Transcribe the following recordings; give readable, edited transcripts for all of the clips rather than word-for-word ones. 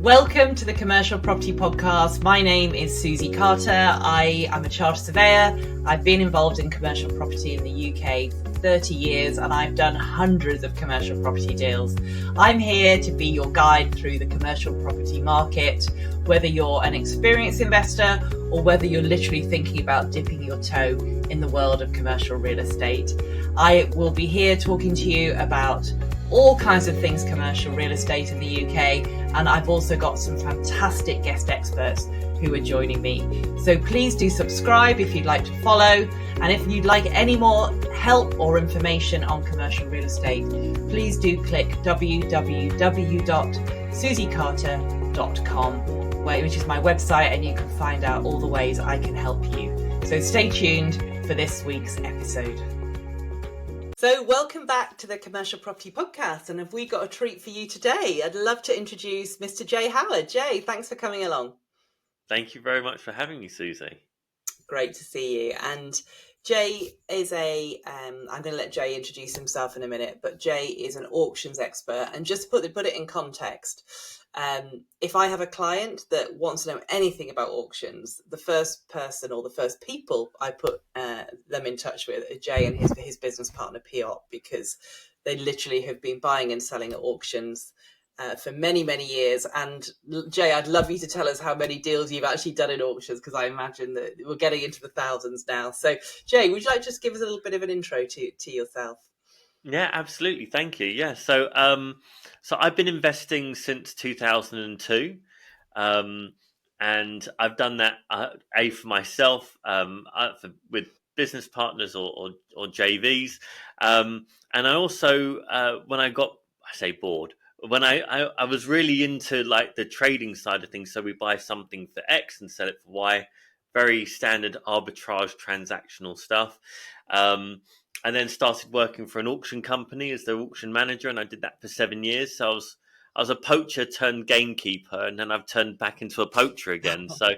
Welcome to the Commercial Property Podcast. My name is Suzi Carter. I am a chartered surveyor. I've been involved in commercial property in the UK for 30 years and I've done hundreds of commercial property deals. I'm here to be your guide through the commercial property market, whether you're an experienced investor or whether you're literally thinking about dipping your toe in the world of commercial real estate. I will be here talking to you about all kinds of things commercial real estate in the UK, and I've also got some fantastic guest experts who are joining me. So please do subscribe if you'd like to follow, and if you'd like any more help or information on commercial real estate, please do click www.suzicarter.com, which is my website, and you can find out all the ways I can help you. So stay tuned for this week's episode. So welcome back to the Commercial Property Podcast, and have we got a treat for you today? I'd love to introduce Mr. Jay Howard. Jay, thanks for coming along. Thank you very much for having me, Suzi. Great to see you. And Jay is I'm going to let Jay introduce himself in a minute, but Jay is an auctions expert. And just to put it in context, if I have a client that wants to know anything about auctions, the first person or the first people I put them in touch with are Jay and his business partner, Piot, because they literally have been buying and selling at auctions for many, many years. And Jay, I'd love you to tell us how many deals you've actually done in auctions, because I imagine that we're getting into the thousands now. So Jay, would you like to just give us a little bit of an intro to yourself? Yeah, absolutely. Thank you. Yeah. So I've been investing since 2002. And I've done that for myself, with business partners or JVs. And I also, when I say bored, when I was really into like the trading side of things. So we buy something for X and sell it for Y, very standard arbitrage transactional stuff. And then started working for an auction company as their auction manager, and I did that for 7 years. So I was a poacher turned gamekeeper, and then I've turned back into a poacher again. So I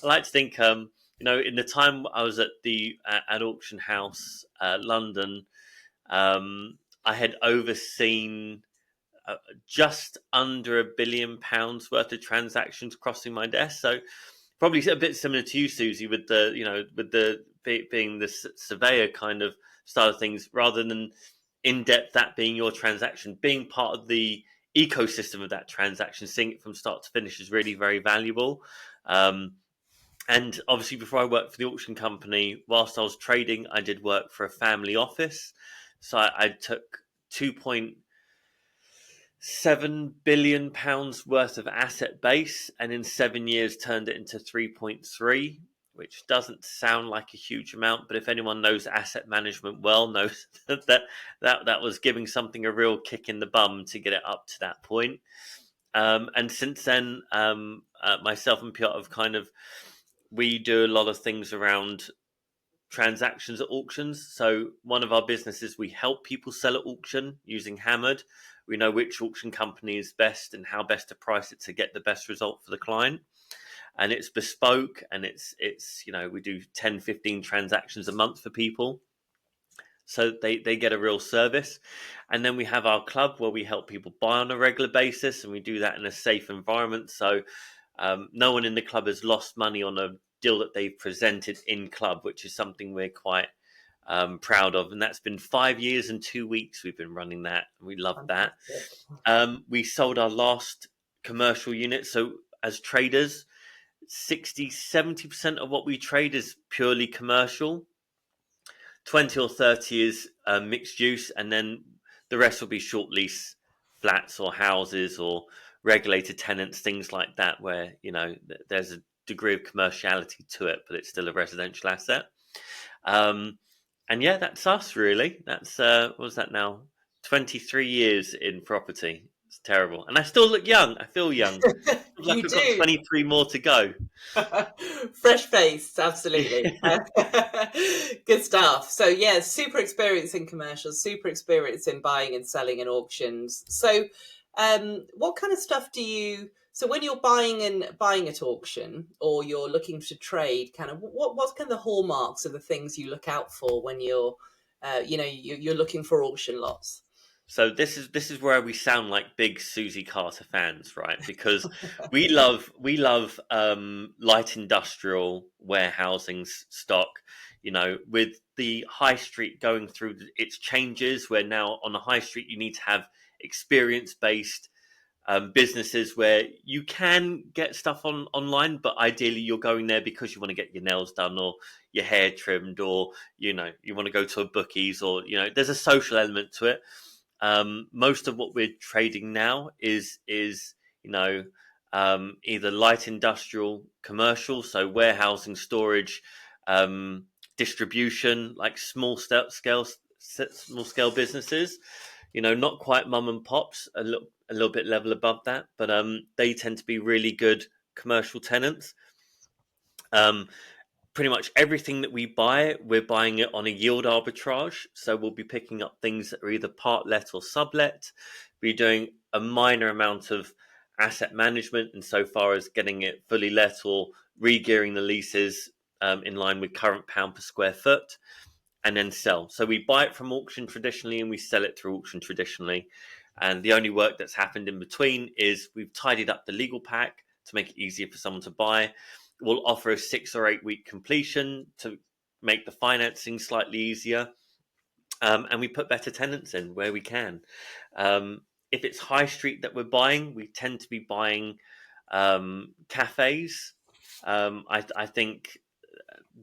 like to think, in the time I was at Auction House, London, I had overseen just under £1 billion worth of transactions crossing my desk. So probably a bit similar to you, Suzi, with being the surveyor kind of style of things, rather than in depth that being your transaction, being part of the ecosystem of that transaction, seeing it from start to finish is really very valuable. And obviously, before I worked for the auction company, whilst I was trading, I did work for a family office. So I took £2.7 billion worth of asset base, and in 7 years turned it into 3.3, which doesn't sound like a huge amount, but if anyone knows asset management well, knows that was giving something a real kick in the bum to get it up to that point. And since then, myself and Piotr have we do a lot of things around transactions at auctions. So one of our businesses, we help people sell at auction using Hammered. We know which auction company is best and how best to price it to get the best result for the client. And it's bespoke, and it's we do 10, 15 transactions a month for people. So they get a real service. And then we have our club where we help people buy on a regular basis, and we do that in a safe environment. So no one in the club has lost money on a deal that they've presented in club, which is something we're quite proud of. And that's been 5 years and 2 weeks we've been running that. And we love that. We sold our last commercial unit. So as traders, 60-70% of what we trade is purely commercial. 20 or 30 is mixed use, and then the rest will be short lease flats or houses or regulated tenants, things like that, where there's a degree of commerciality to it, but it's still a residential asset. And yeah, that's us really. That's what was that now? 23 years in property. It's terrible, and I still look young. I feel young. Like I've got 23 more to go. Fresh face, absolutely. Good stuff. So yeah, super experience in commercials, super experience in buying and selling in auctions. So what kind of stuff so when you're buying at auction, or you're looking to trade, what's kind of the hallmarks of the things you look out for when you're you're looking for auction lots? So this is where we sound like big Suzi Carter fans, right? Because we love light industrial warehousing stock. With the high street going through its changes, where now on the high street you need to have experience based businesses where you can get stuff online, but ideally you're going there because you want to get your nails done or your hair trimmed, or you want to go to a bookies, or there's a social element to it. Most of what we're trading now is either light industrial, commercial, so warehousing, storage, distribution, like small scale businesses. Not quite mum and pops, a little bit level above that, but they tend to be really good commercial tenants. Um, Pretty much everything that we buy, we're buying it on a yield arbitrage. So we'll be picking up things that are either part let or sublet. We're doing a minor amount of asset management insofar as getting it fully let or re-gearing the leases in line with current pound per square foot, and then sell. So we buy it from auction traditionally and we sell it through auction traditionally. And the only work that's happened in between is we've tidied up the legal pack to make it easier for someone to buy. We'll offer a 6 or 8 week completion to make the financing slightly easier. And we put better tenants in where we can. If it's high street that we're buying, we tend to be buying cafes. I think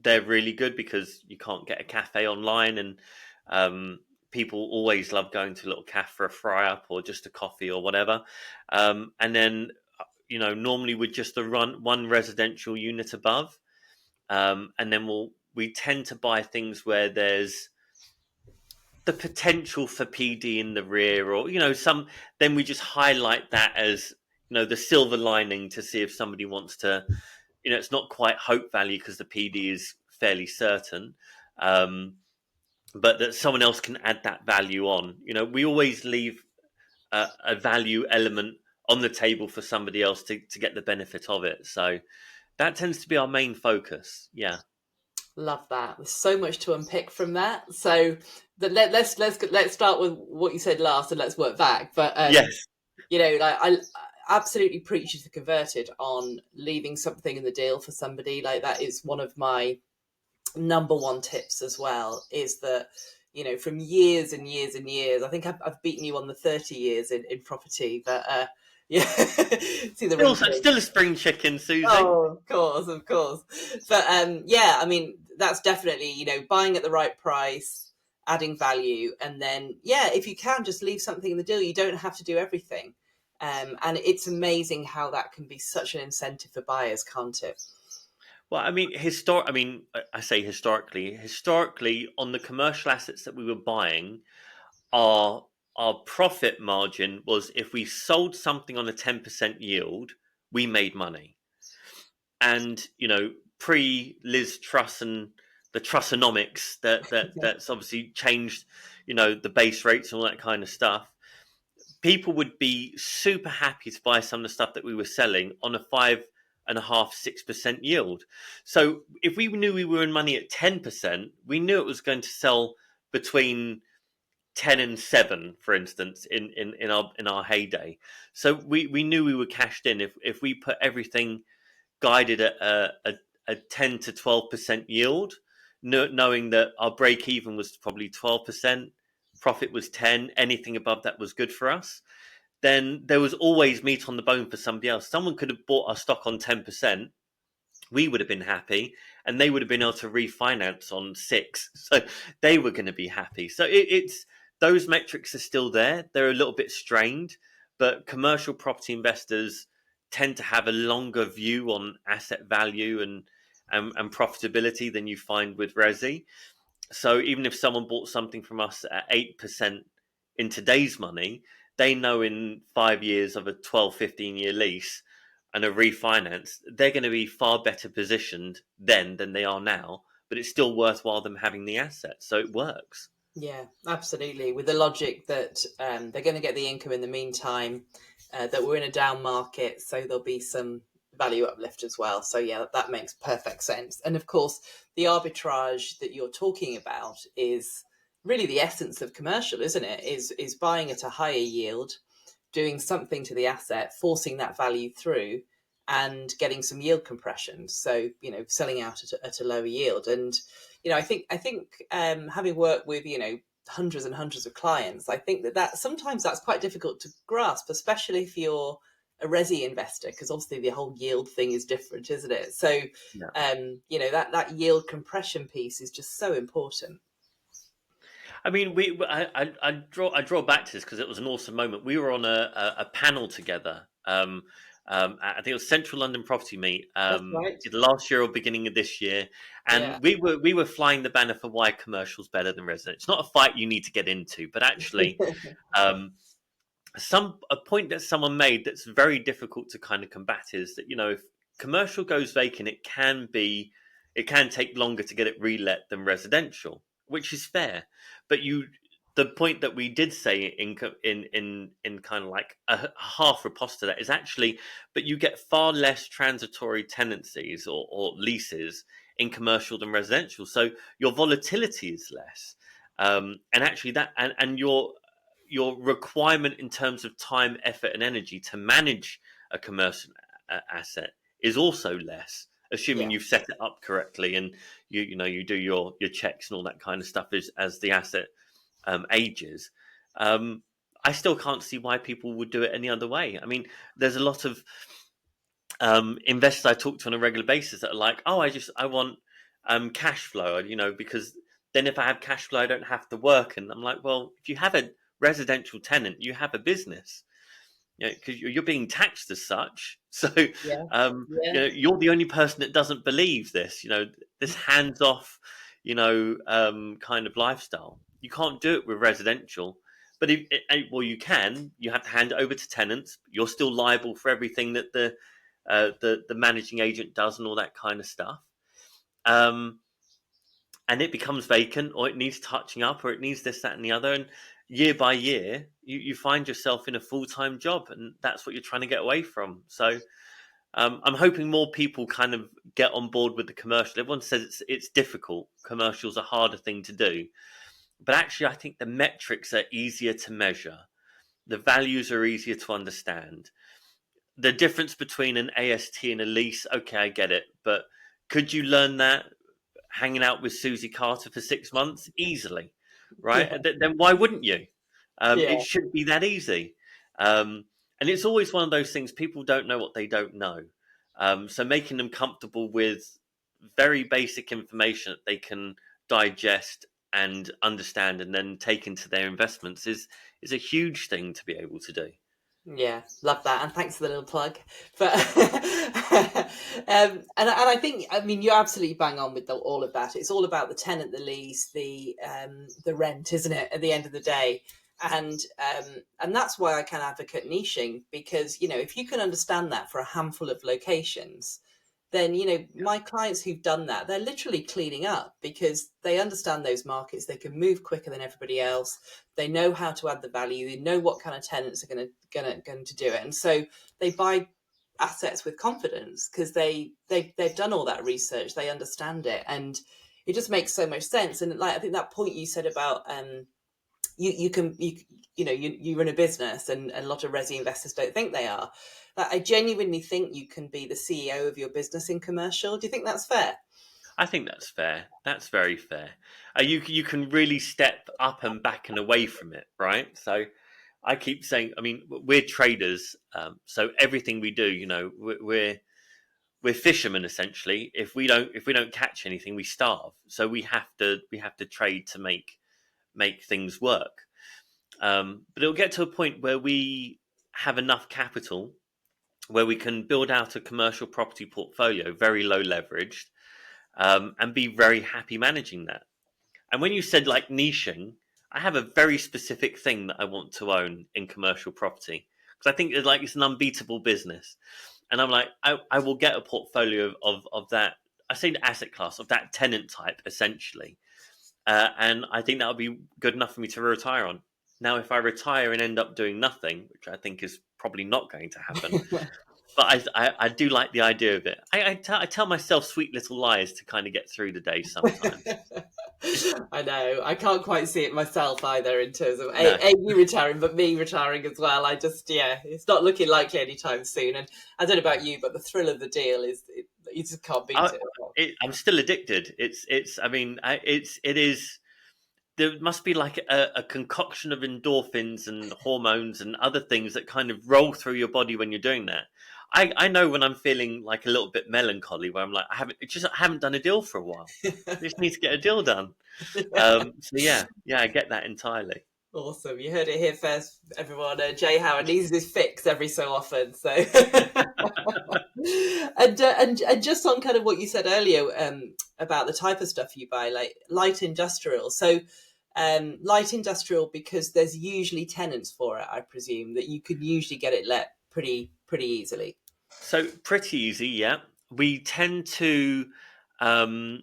they're really good because you can't get a cafe online, and people always love going to a little cafe for a fry up or just a coffee or whatever. And then normally with just the one residential unit above, and then we tend to buy things where there's the potential for PD in the rear, or some. Then we just highlight that as the silver lining to see if somebody wants to. It's not quite hope value because the PD is fairly certain, but that someone else can add that value on. We always leave a value element on the table for somebody else to get the benefit of it. So that tends to be our main focus. Yeah. Love that. There's so much to unpick from that. So let's start with what you said last, and let's work back. But Yes. like I absolutely preach to the converted on leaving something in the deal for somebody. Like that is one of my number one tips as well. Is that from years and years and years. I think I've beaten you on the 30 years in property, but yeah, see the Still a spring chicken, Suzi. Oh, of course. But yeah, I mean, that's definitely, buying at the right price, adding value, and then, yeah, if you can just leave something in the deal, you don't have to do everything. And it's amazing how that can be such an incentive for buyers, can't it? Well, I mean, I say historically. Historically, on the commercial assets that we were buying, our our profit margin was if we sold something on a 10% yield, we made money. And pre Liz Truss and the Trussonomics that's obviously changed, the base rates and all that kind of stuff. People would be super happy to buy some of the stuff that we were selling on a 5.5-6% yield. So if we knew we were in money at 10%, we knew it was going to sell between 10 and 7, for instance, in our heyday. So we knew we were cashed in if we put everything guided at a 10 to 12% yield, knowing that our break even was probably 12%, profit was 10, anything above that was good for us. Then there was always meat on the bone for somebody else. Someone could have bought our stock on 10%. We would have been happy, and they would have been able to refinance on 6. So they were going to be happy. So it's those metrics are still there. They're a little bit strained, but commercial property investors tend to have a longer view on asset value and profitability than you find with resi. So even if someone bought something from us at 8% in today's money, they know in 5 years of a 12, 15-year lease and a refinance, they're going to be far better positioned then than they are now, but it's still worthwhile them having the asset. So it works. Yeah, absolutely. With the logic that they're going to get the income in the meantime, that we're in a down market, so there'll be some value uplift as well. So yeah, that makes perfect sense. And of course, the arbitrage that you're talking about is really the essence of commercial, isn't it? Is buying at a higher yield, doing something to the asset, forcing that value through, and getting some yield compression. So selling out at a lower yield. And I think having worked with hundreds and hundreds of clients, I think that sometimes that's quite difficult to grasp, especially if you're a resi investor, because obviously the whole yield thing is different, isn't it? So Yeah. that yield compression piece is just so important. I mean, I draw back to this because it was an awesome moment. We were on a panel together. I think it was Central London Property Meet, That's right. either last year or beginning of this year, Yeah. and we were flying the banner for why commercial's better than residential. It's not a fight you need to get into, but actually, um, a point that someone made that's very difficult to kind of combat is that if commercial goes vacant, it can take longer to get it relet than residential, which is fair. But the point that we did say in kind of like a half riposte to that is actually, but you get far less transitory tenancies or leases in commercial than residential, so your volatility is less. And actually and your requirement in terms of time, effort, and energy to manage a commercial asset is also less, assuming Yeah. you've set it up correctly and you do your checks and all that kind of stuff as the asset ages. Um, I still can't see why people would do it any other way. I mean, there's a lot of investors I talk to on a regular basis that are like, "Oh, I want cash flow," because then if I have cash flow, I don't have to work. And I'm like, well, if you have a residential tenant, you have a business, because you're being taxed as such. So, Yeah. Yeah. you're the only person that doesn't believe this. This hands off, kind of lifestyle. You can't do it with residential. But well, you can. You have to hand it over to tenants. You're still liable for everything that the managing agent does and all that kind of stuff. Um, and it becomes vacant, or it needs touching up, or it needs this, that, and the other. And year by year, you find yourself in a full time job, and that's what you're trying to get away from. So I'm hoping more people kind of get on board with the commercial. Everyone says it's difficult. Commercials are a harder thing to do, but actually, I think the metrics are easier to measure. The values are easier to understand. The difference between an AST and a lease, okay, I get it, but could you learn that hanging out with Suzi Carter for 6 months easily, Yeah. right? Then why wouldn't you? Yeah. It should be that easy. And it's always one of those things, people don't know what they don't know. So making them comfortable with very basic information that they can digest and understand and then take into their investments is a huge thing to be able to do. Yeah, love that, and thanks for the little plug. But and I think, I mean, you're absolutely bang on with all of that. It's all about the tenant, the lease, the rent, isn't it? At the end of the day, and that's why I can advocate niching, because if you can understand that for a handful of locations, then my clients who've done that, they're literally cleaning up because they understand those markets. They can move quicker than everybody else. They know how to add the value. They know what kind of tenants are going to do it, and so they buy assets with confidence because they've done all that research. They understand it, and it just makes so much sense. And like, I think that point you said about you run a business, and a lot of resi investors don't think they are. Like, I genuinely think you can be the CEO of your business in commercial. Do you think that's fair? I think that's fair. That's very fair. You can really step up and back and away from it, right? So I keep saying, I mean, we're traders, so everything we do, we're fishermen essentially. If we don't catch anything, we starve. So we have to trade to make things work. But it'll get to a point where we have enough capital where we can build out a commercial property portfolio, very low leveraged, and be very happy managing that. And when you said like niching, I have a very specific thing that I want to own in commercial property because I think it's an unbeatable business. And I'm like, I will get a portfolio of that. I say the asset class of that tenant type essentially, and I think that would be good enough for me to retire on. Now, if I retire and end up doing nothing, which I think is probably not going to happen, But I do like the idea of it. I tell myself sweet little lies to kind of get through the day sometimes. I know. I can't quite see it myself either in terms of No. you retiring, but me retiring as well. I just, yeah, it's not looking likely anytime soon. And I don't know about you, but the thrill of the deal you just can't beat I, it. I'm still addicted. I mean, it is. There must be like a concoction of endorphins and hormones and other things that kind of roll through your body when you're doing that. I know when I'm feeling like a little bit melancholy, where I'm like, I haven't done a deal for a while. I just need to get a deal done. So yeah, I get that entirely. Awesome. You heard it here first, everyone. Jay Howard needs his fix every so often. So, and just on kind of what you said earlier about the type of stuff you buy, like light industrial. So, light industrial because there's usually tenants for it. I presume that you could usually get it let pretty easily. So pretty easy, yeah. We tend to. Um,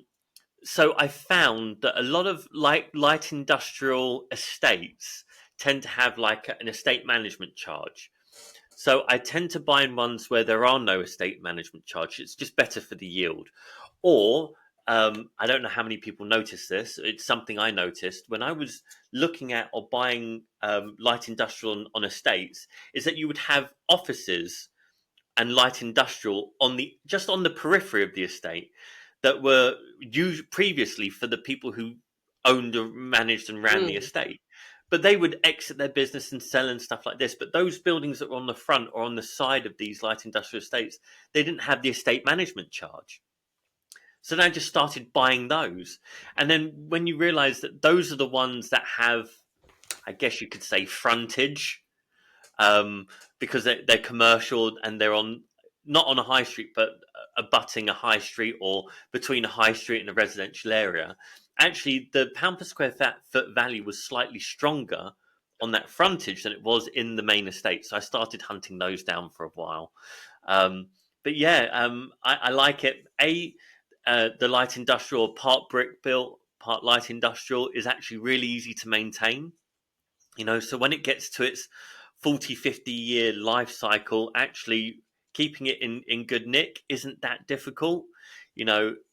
so I found that a lot of light industrial estates tend to have like an estate management charge. So I tend to buy in ones where there are no estate management charge. It's just better for the yield. Or I don't know how many people notice this. It's something I noticed when I was looking at or buying light industrial on estates. Is that you would have offices and light industrial on the periphery of the estate that were used previously for the people who owned or managed and ran the Mm. estate. But they would exit their business and sell and stuff like this. But those buildings that were on the front or on the side of these light industrial estates, they didn't have the estate management charge. So then I just started buying those. And then when you realize that those are the ones that have, I guess you could say, frontage, because they're commercial and they're on not on a high street, but abutting a high street or between a high street and a residential area. Actually, the pound per square foot value was slightly stronger on that frontage than it was in the main estate. So I started hunting those down for a while. But yeah, I like it. The light industrial, part brick built, part light industrial, is actually really easy to maintain. So when it gets to its 40, 50-year life cycle, actually keeping it in good nick isn't that difficult,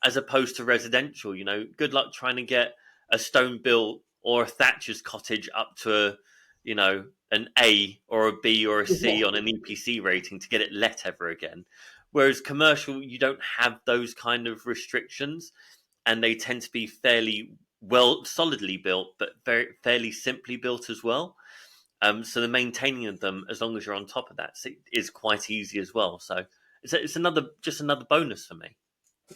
as opposed to residential. Good luck trying to get a stone built or a thatcher's cottage up to an A or a B or a C on an EPC rating to get it let ever again. Whereas commercial, you don't have those kind of restrictions, and they tend to be fairly well solidly built, but very fairly simply built as well. So the maintaining of them, as long as you're on top of that, is quite easy as well. So it's another bonus for me.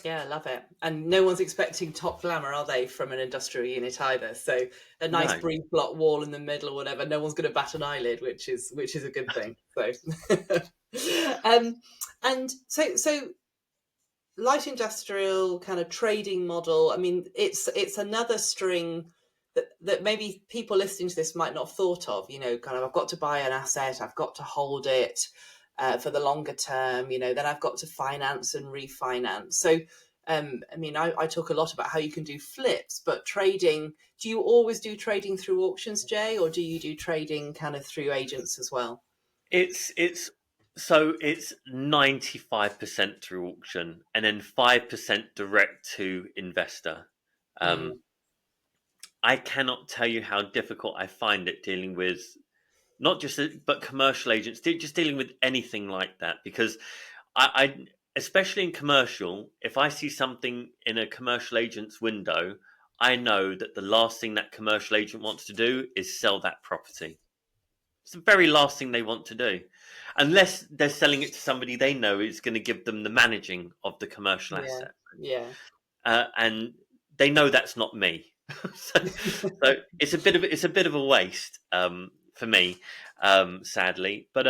Yeah, I love it. And no one's expecting top glamour, are they, from an industrial unit either? So a nice No, brief block wall in the middle or whatever, no one's going to bat an eyelid, which is a good thing. So, and so light industrial kind of trading model. I mean, it's another string that maybe people listening to this might not have thought of. Kind of I've got to buy an asset, I've got to hold it for the longer term. Then I've got to finance and refinance. So, I mean, I talk a lot about how you can do flips, but trading. Do you always do trading through auctions, Jay, or do you do trading kind of through agents as well? it's 95% through auction and then 5% direct to investor. Um, Mm, I cannot tell you how difficult I find it dealing with not just but commercial agents, just dealing with anything like that, because I especially in commercial, if I see something in a commercial agent's window, I know that the last thing that commercial agent wants to do is sell that property. It's the very last thing they want to do, unless they're selling it to somebody they know is going to give them the managing of the commercial yeah, asset, yeah. and they know that's not me. so, so it's a bit of a waste for me, sadly. But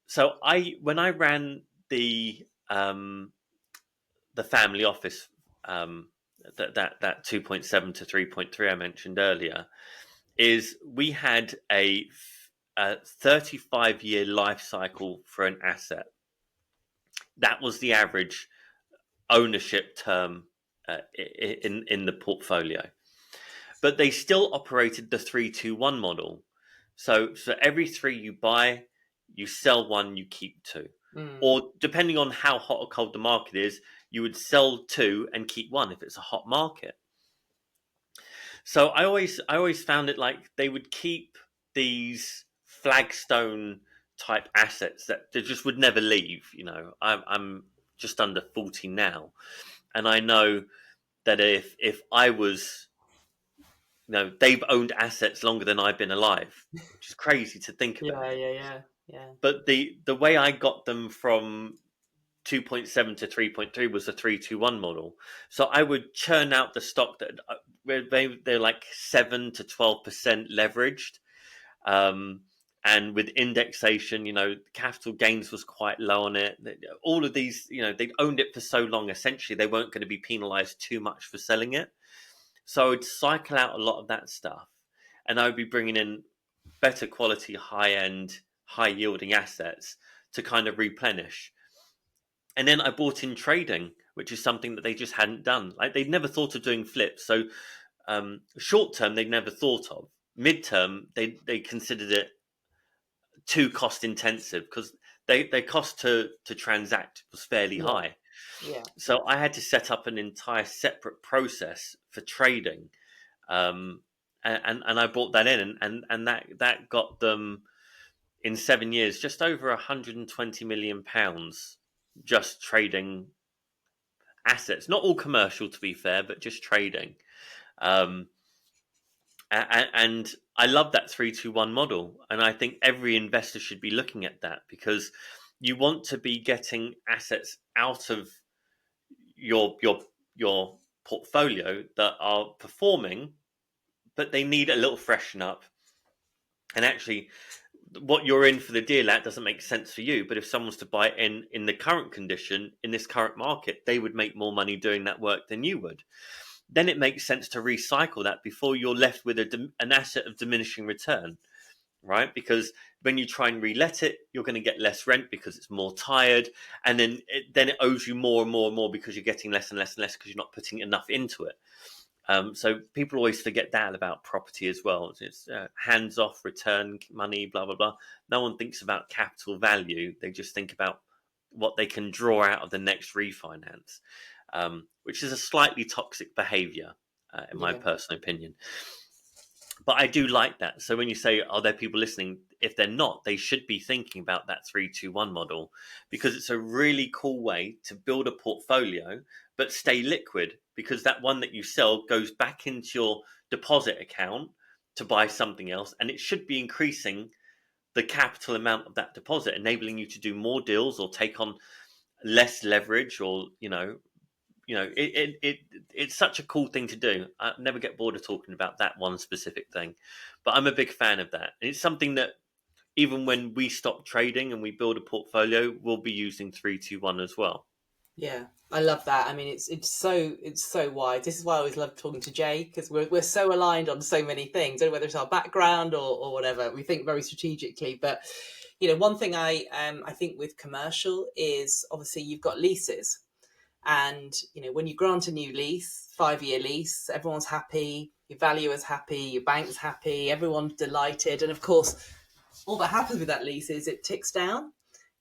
so when I ran the um, the family office, um, that 2.7 to 3.3 I mentioned earlier, is we had a 35-year life cycle for an asset. That was the average ownership term in the portfolio. But they still operated the 3-2-1 model. So every three you buy, you sell one, you keep two. Mm. or depending on how hot or cold the market is, you would sell two and keep one if it's a hot market. So I always found it like they would keep these flagstone type assets that they just would never leave. I'm just under 40 now, and I know that if I was, they've owned assets longer than I've been alive, which is crazy to think Yeah, about. yeah, yeah, yeah. But the way I got them from 2.7 to 3.3 was the 321 model. So I would churn out the stock that where they're like 7 to 12% leveraged. Um, and with indexation, capital gains was quite low on it. All of these, they'd owned it for so long, essentially, they weren't going to be penalized too much for selling it. So I would cycle out a lot of that stuff, and I would be bringing in better quality, high end, high yielding assets to kind of replenish. And then I bought in trading, which is something that they just hadn't done. Like they'd never thought of doing flips. So short term, they'd never thought of. Midterm, they considered it too cost intensive because their cost to transact was fairly Yeah, high. yeah, So I had to set up an entire separate process for trading, um, and I brought that in, and that got them in 7 years just over 120 million pounds just trading assets, not all commercial to be fair, but just trading. Um, and I love that 321 model, and I think every investor should be looking at that because you want to be getting assets out of your portfolio that are performing, but they need a little freshen up. And actually, what you're in for the deal at doesn't make sense for you. But if someone's to buy it in the current condition, in this current market, they would make more money doing that work than you would. Then it makes sense to recycle that before you're left with an asset of diminishing return, right? Because when you try and relet it, you're going to get less rent because it's more tired, and then it owes you more and more and more because you're getting less and less and less because you're not putting enough into it. So people always forget that about property as well. It's hands off, return money, blah blah blah. No one thinks about capital value. They just think about what they can draw out of the next refinance, which is a slightly toxic behaviour, in my yeah, personal opinion. But I do like that. So when you say, are there people listening? If they're not, they should be thinking about that 321 model because it's a really cool way to build a portfolio but stay liquid because that one that you sell goes back into your deposit account to buy something else, and it should be increasing the capital amount of that deposit, enabling you to do more deals or take on less leverage, or it's such a cool thing to do. I never get bored of talking about that one specific thing, but I'm a big fan of that. And it's something that even when we stop trading and we build a portfolio, we'll be using 321 as well. yeah. I love that. I mean, it's so wide. This is why I always love talking to Jay because we're so aligned on so many things, whether it's our background or whatever. We think very strategically, but one thing I think with commercial is obviously you've got leases. And when you grant a new lease, 5-year lease, everyone's happy, your valuer's happy, your bank's happy, everyone's delighted. And of course, all that happens with that lease is it ticks down.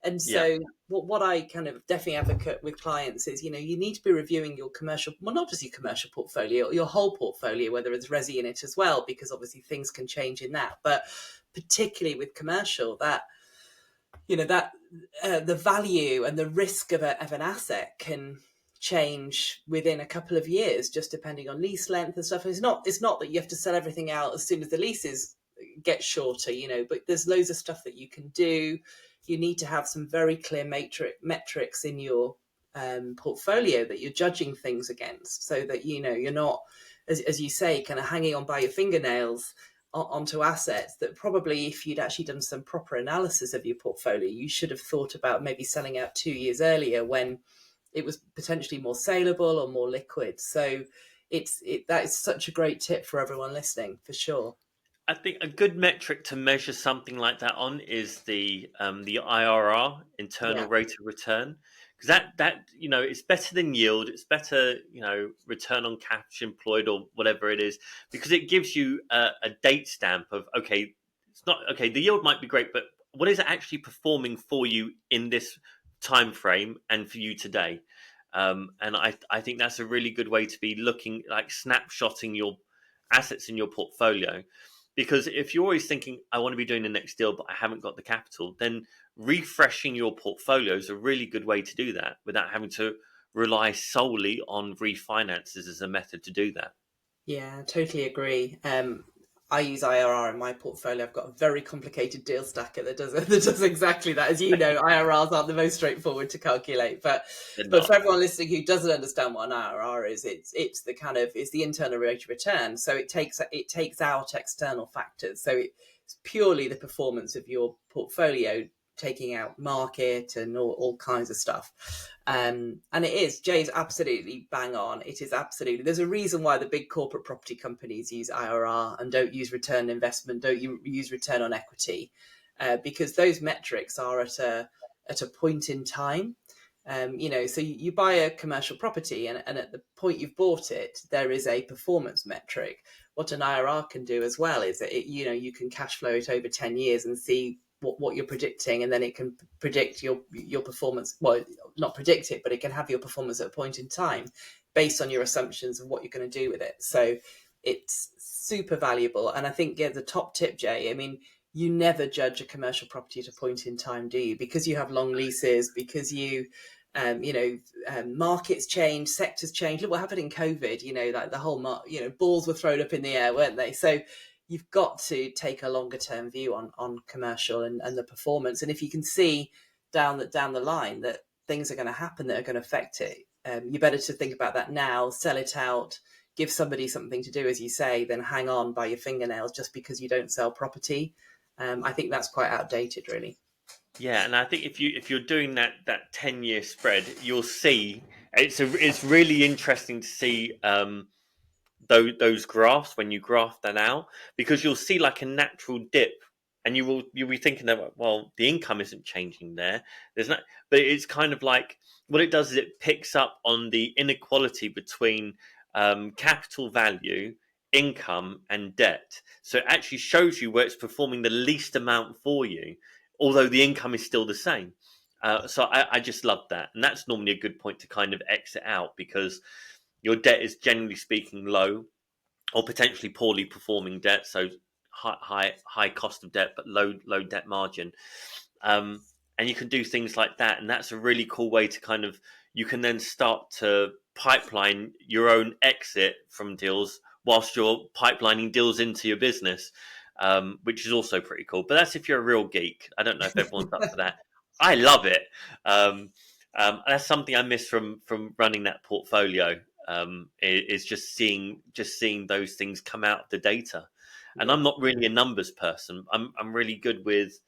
And Yeah, so what I kind of definitely advocate with clients is, you need to be reviewing your commercial, well, not just your commercial portfolio, your whole portfolio, whether there's resi in it as well, because obviously things can change in that. But particularly with commercial, that that the value and the risk of an asset can change within a couple of years, just depending on lease length and stuff. It's not that you have to sell everything out as soon as the leases get shorter, but there's loads of stuff that you can do. You need to have some very clear metrics in your portfolio that you're judging things against, so that you're not, as you say, kind of hanging on by your fingernails onto assets that probably, if you'd actually done some proper analysis of your portfolio, you should have thought about maybe selling out 2 years earlier when it was potentially more saleable or more liquid. So that is such a great tip for everyone listening, for sure. I think a good metric to measure something like that on is the IRR, internal Yeah, rate of return, because that it's better than yield. It's better, return on capital employed or whatever it is, because it gives you a date stamp of, okay, it's not okay. The yield might be great, but what is it actually performing for you in this time frame and for you today. And I think that's a really good way to be looking, like snapshotting your assets in your portfolio. Because if you're always thinking, I want to be doing the next deal, but I haven't got the capital, then refreshing your portfolio is a really good way to do that without having to rely solely on refinances as a method to do that. Yeah, totally agree. I use IRR in my portfolio. I've got a very complicated deal stacker that does that does exactly that. As you know, IRRs aren't the most straightforward to calculate, They're but for not. everyone listening who doesn't understand what an IRR is, it's the kind of it's the internal rate of return. So it takes out external factors. So it's purely the performance of your portfolio, taking out market and all kinds of stuff. And it is, Jay's absolutely bang on. It is absolutely, there's a reason why the big corporate property companies use IRR and don't use return on investment, don't use return on equity, because those metrics are at a point in time. So you buy a commercial property, and at the point you've bought it, there is a performance metric. What an IRR can do as well is that you can cash flow it over 10 years and see what you're predicting, and then it can predict your performance. Well, not predict it, but it can have your performance at a point in time based on your assumptions of what you're going to do with it. So it's super valuable. And I think, yeah, the top tip, Jay, I mean, you never judge a commercial property at a point in time, do you? Because you have long leases, because markets change, sectors change. Look what happened in COVID. Like the whole balls were thrown up in the air, weren't they? So you've got to take a longer term view on commercial and the performance. And if you can see down the line that things are going to happen that are going to affect it, you better to think about that now, sell it out, give somebody something to do, as you say, than hang on by your fingernails just because you don't sell property. I think that's quite outdated, really. Yeah, and I think if you're doing that 10-year spread, you'll see it's really interesting to see those graphs when you graph that out, because you'll see like a natural dip, and you'll be thinking that, well, the income isn't changing there. There's not, but it's kind of like what it does is it picks up on the inequality between capital value, income, and debt. So it actually shows you where it's performing the least amount for you, although the income is still the same. So I just love that, and that's normally a good point to kind of exit out, because your debt is generally speaking low, or potentially poorly performing debt, so high cost of debt but low debt margin. And you can do things like that, and that's a really cool way to kind of, you can then start to pipeline your own exit from deals whilst you're pipelining deals into your business, which is also pretty cool. But that's if you're a real geek. I don't know if everyone's up for that. I love it. That's something I miss from running that portfolio. Is just seeing those things come out of the data. And Yeah. I'm not really a numbers person. I'm really good with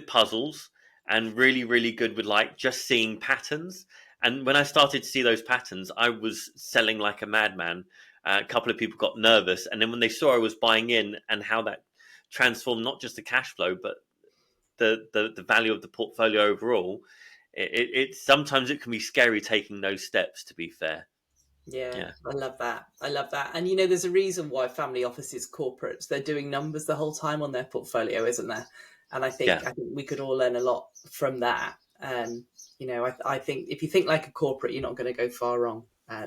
puzzles, and really good with like just seeing patterns. And when I started to see those patterns, I was selling like a madman. A couple of people got nervous, and then when they saw I was buying in and how that transformed not just the cash flow but the value of the portfolio overall, it sometimes it can be scary taking those steps, to be fair. Yeah, Yeah. I love that. I love that. And there's a reason why family offices, corporates, they're doing numbers the whole time on their portfolio, isn't there? And I Yeah. think I think we could all learn a lot from that. I think if you think like a corporate, you're not going to go far wrong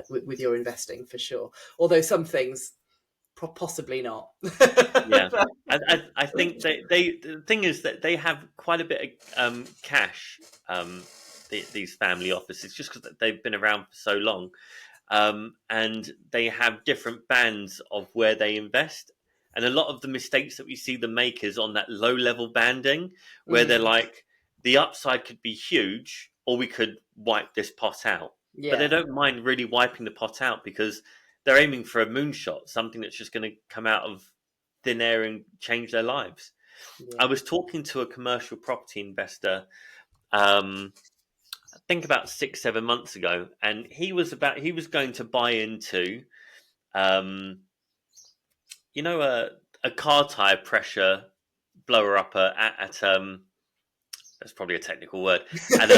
with your investing for sure. Although some things possibly not. Yeah, I think they the thing is that they have quite a bit of cash. Um, these family offices, just because they've been around for so long, and they have different bands of where they invest. And a lot of the mistakes that we see them make is on that low level banding, where they're Mm, like, the upside could be huge, or we could wipe this pot out. But they yeah, don't mind really wiping the pot out, because they're aiming for a moonshot, something that's just going to come out of thin air and change their lives. I yeah. was talking to a commercial property investor, um, I think about 6 7 months ago, and he was going to buy into, um, a car tire pressure blower upper at that's probably a technical word, at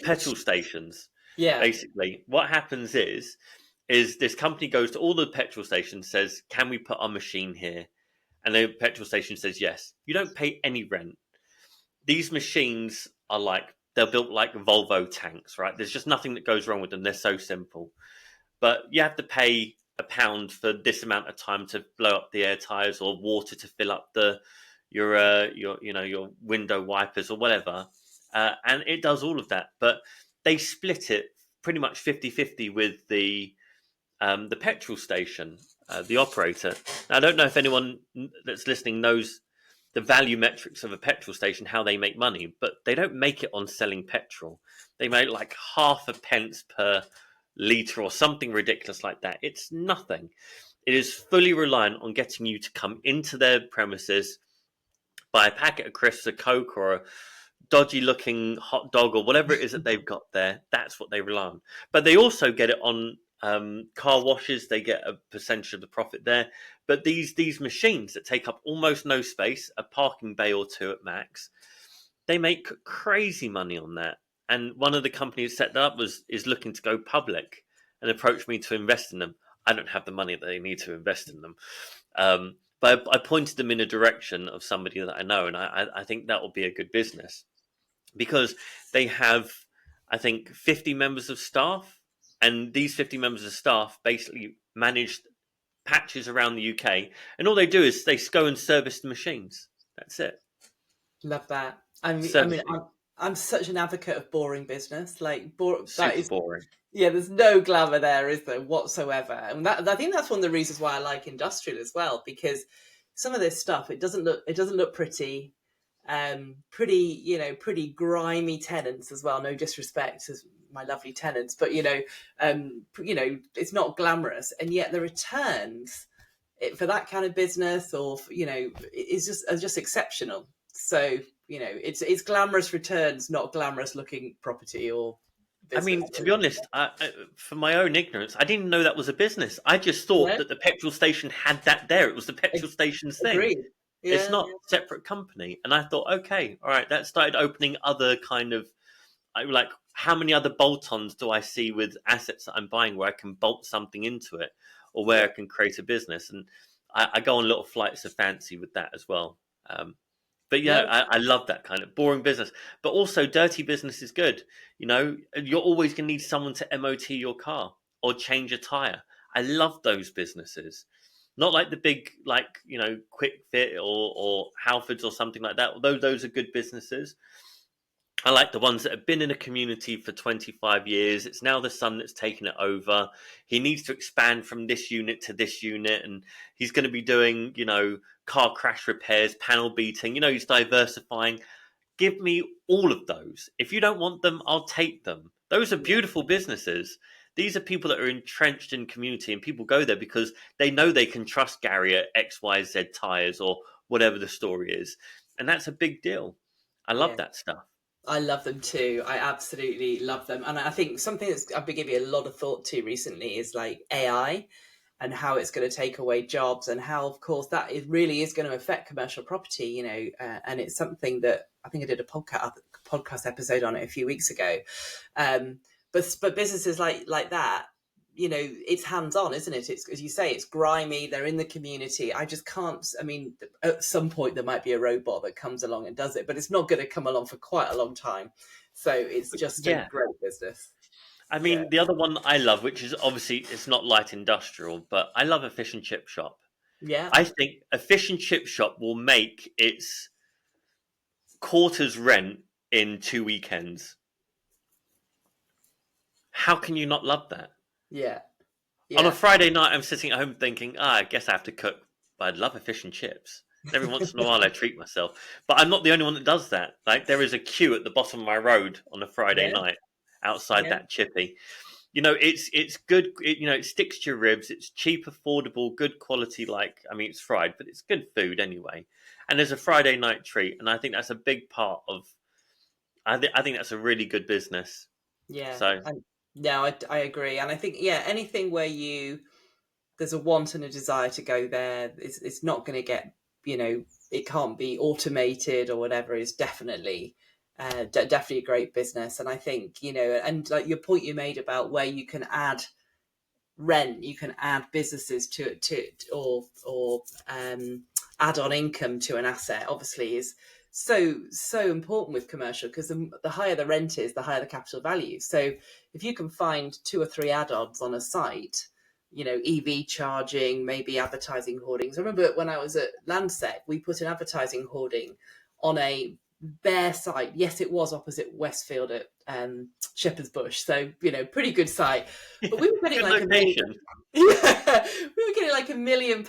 petrol stations. Yeah. Basically, what happens is this company goes to all the petrol stations, says, "Can we put our machine here?" And the petrol station says yes. You don't pay any rent. These machines are like, they're built like Volvo tanks, right? There's just nothing that goes wrong with them. They're so simple. But you have to pay £1 for this amount of time to blow up the air tires, or water to fill up your window wipers or whatever, and it does all of that. But they split it pretty much 50-50 with the petrol station, the operator. Now, I don't know if anyone that's listening knows the value metrics of a petrol station, how they make money, but they don't make it on selling petrol. They make like half a pence per litre or something ridiculous like that. It's nothing. It is fully reliant on getting you to come into their premises, buy a packet of crisps, a Coke, or a dodgy looking hot dog, or whatever it is that they've got there. That's what they rely on. But they also get it on car washes. They get a percentage of the profit there. But these machines that take up almost no space, a parking bay or two at max, they make crazy money on that. And one of the companies set that up is looking to go public and approached me to invest in them. I don't have the money that they need to invest in them. But I pointed them in a direction of somebody that I know, and I think that will be a good business, because they have, I think, 50 members of staff, and these 50 members of staff basically manage patches around the UK, and all they do is they go and service the machines. That's it. Love that. Servicing. I'm such an advocate of boring business. Like, that Super is, boring. yeah, there's no glamour there, is there, whatsoever? And I think that's one of the reasons why I like industrial as well, because some of this stuff, it doesn't look pretty, pretty grimy tenants as well. No disrespect to my lovely tenants, but it's not glamorous, and yet the returns for that kind of business, or is just exceptional. So it's glamorous returns, not glamorous looking property or I business. mean, to be honest, for my own ignorance, I didn't know that was a business. I just thought Yeah, that the petrol station had that there. It was the petrol station's thing. agreed. It's Yeah, not a separate company. And I thought, okay, all right, that started opening other kind of, like, how many other bolt-ons do I see with assets that I'm buying where I can bolt something into it, or where yeah, I can create a business? And I go on little flights of fancy with that as well. But yeah, no, I love that kind of boring business. But also, dirty business is good. You're always going to need someone to MOT your car or change a tire. I love those businesses. Not like the big, like, Quick Fit or Halfords or something like that. Although those are good businesses, I like the ones that have been in a community for 25 years. It's now the son that's taken it over. He needs to expand from this unit to this unit, and he's going to be doing, car crash repairs, panel beating. He's diversifying. Give me all of those. If you don't want them, I'll take them. Those are yeah, beautiful businesses. These are people that are entrenched in community, and people go there because they know they can trust Gary at XYZ Tires or whatever the story is. And that's a big deal. I love yeah. that stuff. I love them too. I absolutely love them. And I think something that's I've been giving a lot of thought to recently is like AI and how it's going to take away jobs, and how, of course, really is going to affect commercial property, and it's something that I think I did a podcast episode on it a few weeks ago. But businesses like that, it's hands on, isn't it? It's, as you say, it's grimy. They're in the community. I just can't. I mean, at some point there might be a robot that comes along and does it, but it's not going to come along for quite a long time. So it's just a Yeah. great business. I Yeah, mean, the other one I love, which is obviously it's not light industrial, but I love a fish and chip shop. yeah, I think a fish and chip shop will make its quarter's rent in 2 weekends. How can you not love that? yeah, On a yeah. Friday night, I'm sitting at home thinking, I guess I have to cook, but I'd love a fish and chips. And every once in a while, I treat myself. But I'm not the only one that does that. Like, there is a queue at the bottom of my road on a Friday Yeah, night outside yeah, that chippy. It's good. It sticks to your ribs. It's cheap, affordable, good quality. Like, I mean, it's fried, but it's good food anyway. And there's a Friday night treat, and I think that's a big part of. I think that's a really good business. yeah. So And no, I agree. And I think, yeah, anything where there's a want and a desire to go there, it's not going to get, it can't be automated or whatever, is definitely definitely a great business. And I think, and like your point you made about where you can add rent, you can add businesses to or add-on income to an asset obviously is so important with commercial, because the higher the rent is, the higher the capital value. So if you can find two or three add-ons on a site, EV charging, maybe advertising hoardings. I remember when I was at Landsec, we put an advertising hoarding on a bare site. Yes, it was opposite Westfield at Shepherd's Bush, so pretty good site. But we were getting Good like location. yeah, we were getting like £1 million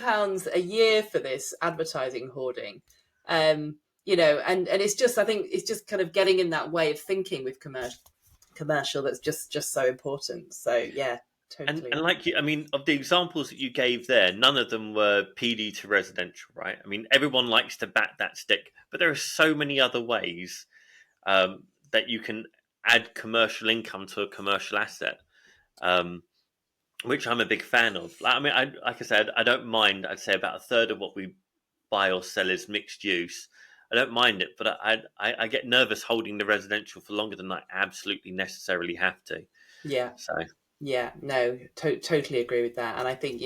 a year for this advertising hoarding. And it's just, I think it's just kind of getting in that way of thinking with commercial that's just so important. So yeah, totally. And like you, I mean, of the examples that you gave there, none of them were PD to residential, right? I mean, everyone likes to bat that stick, but there are so many other ways that you can add commercial income to a commercial asset, which I'm a big fan of. Like, I mean, like I said, I don't mind. I'd say about a third of what we buy or sell is mixed use. I don't mind it, but I get nervous holding the residential for longer than I absolutely necessarily have to. Yeah. So. Yeah, no, totally agree with that. And I think,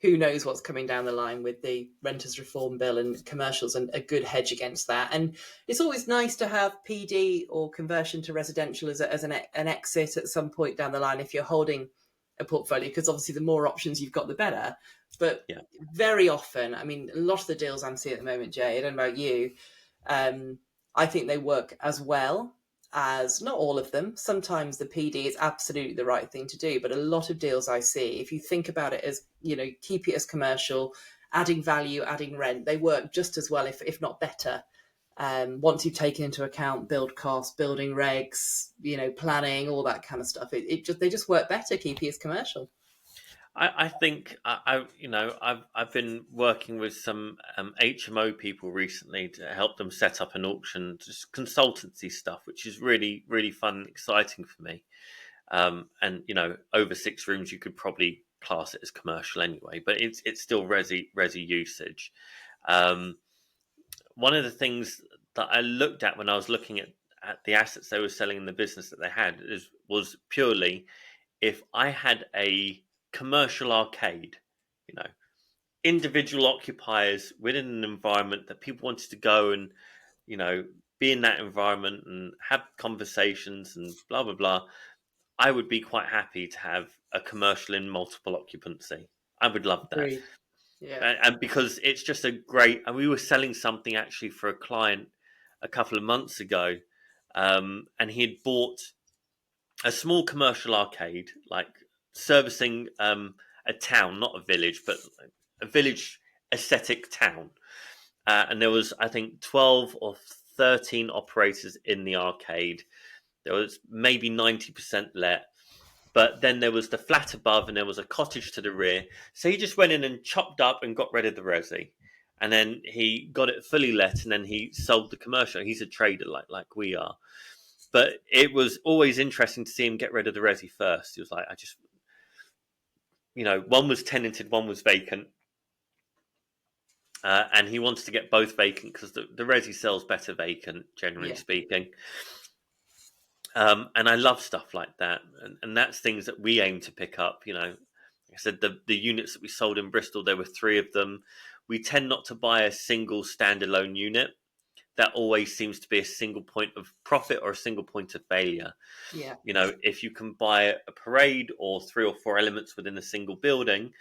who knows what's coming down the line with the renters reform bill, and commercials and a good hedge against that. And it's always nice to have PD or conversion to residential as an exit at some point down the line if you're holding a portfolio, because obviously the more options you've got, the better. But Yeah. very often, I mean, a lot of the deals I'm seeing at the moment, Jay, I don't know about you, I think they work as well as, not all of them. Sometimes the PD is absolutely the right thing to do, but a lot of deals I see, if you think about it as, keep it as commercial, adding value, adding rent, they work just as well, if not better. Once you've taken into account build costs, building regs, planning, all that kind of stuff, they just work better keeping it as commercial. I think I've been working with some HMO people recently to help them set up an auction, just consultancy stuff, which is really really fun and exciting for me. And over 6 rooms, you could probably class it as commercial anyway, but it's still resi usage. One of the things that I looked at when I was looking at the assets they were selling in the business that they had was purely, if I had a commercial arcade, you know, individual occupiers within an environment that people wanted to go and, be in that environment and have conversations and blah, blah, blah, I would be quite happy to have a commercial in multiple occupancy. I would love that. Agreed. Yeah. And because it's just a great, and we were selling something actually for a client a couple of months ago, and he had bought a small commercial arcade, like servicing a town, not a village, but a village aesthetic town. And there was, I think, 12 or 13 operators in the arcade. There was maybe 90% let. But then there was the flat above and there was a cottage to the rear. So he just went in and chopped up and got rid of the resi. And then he got it fully let, and then he sold the commercial. He's a trader like we are. But it was always interesting to see him get rid of the resi first. He was like, one was tenanted, one was vacant. And he wants to get both vacant because the resi sells better vacant, generally speaking. And I love stuff like that. And that's things that we aim to pick up. Like I said, the units that we sold in Bristol, there were 3 of them. We tend not to buy a single standalone unit. That always seems to be a single point of profit or a single point of failure. Yeah. If you can buy a parade or 3 or 4 elements within a single building,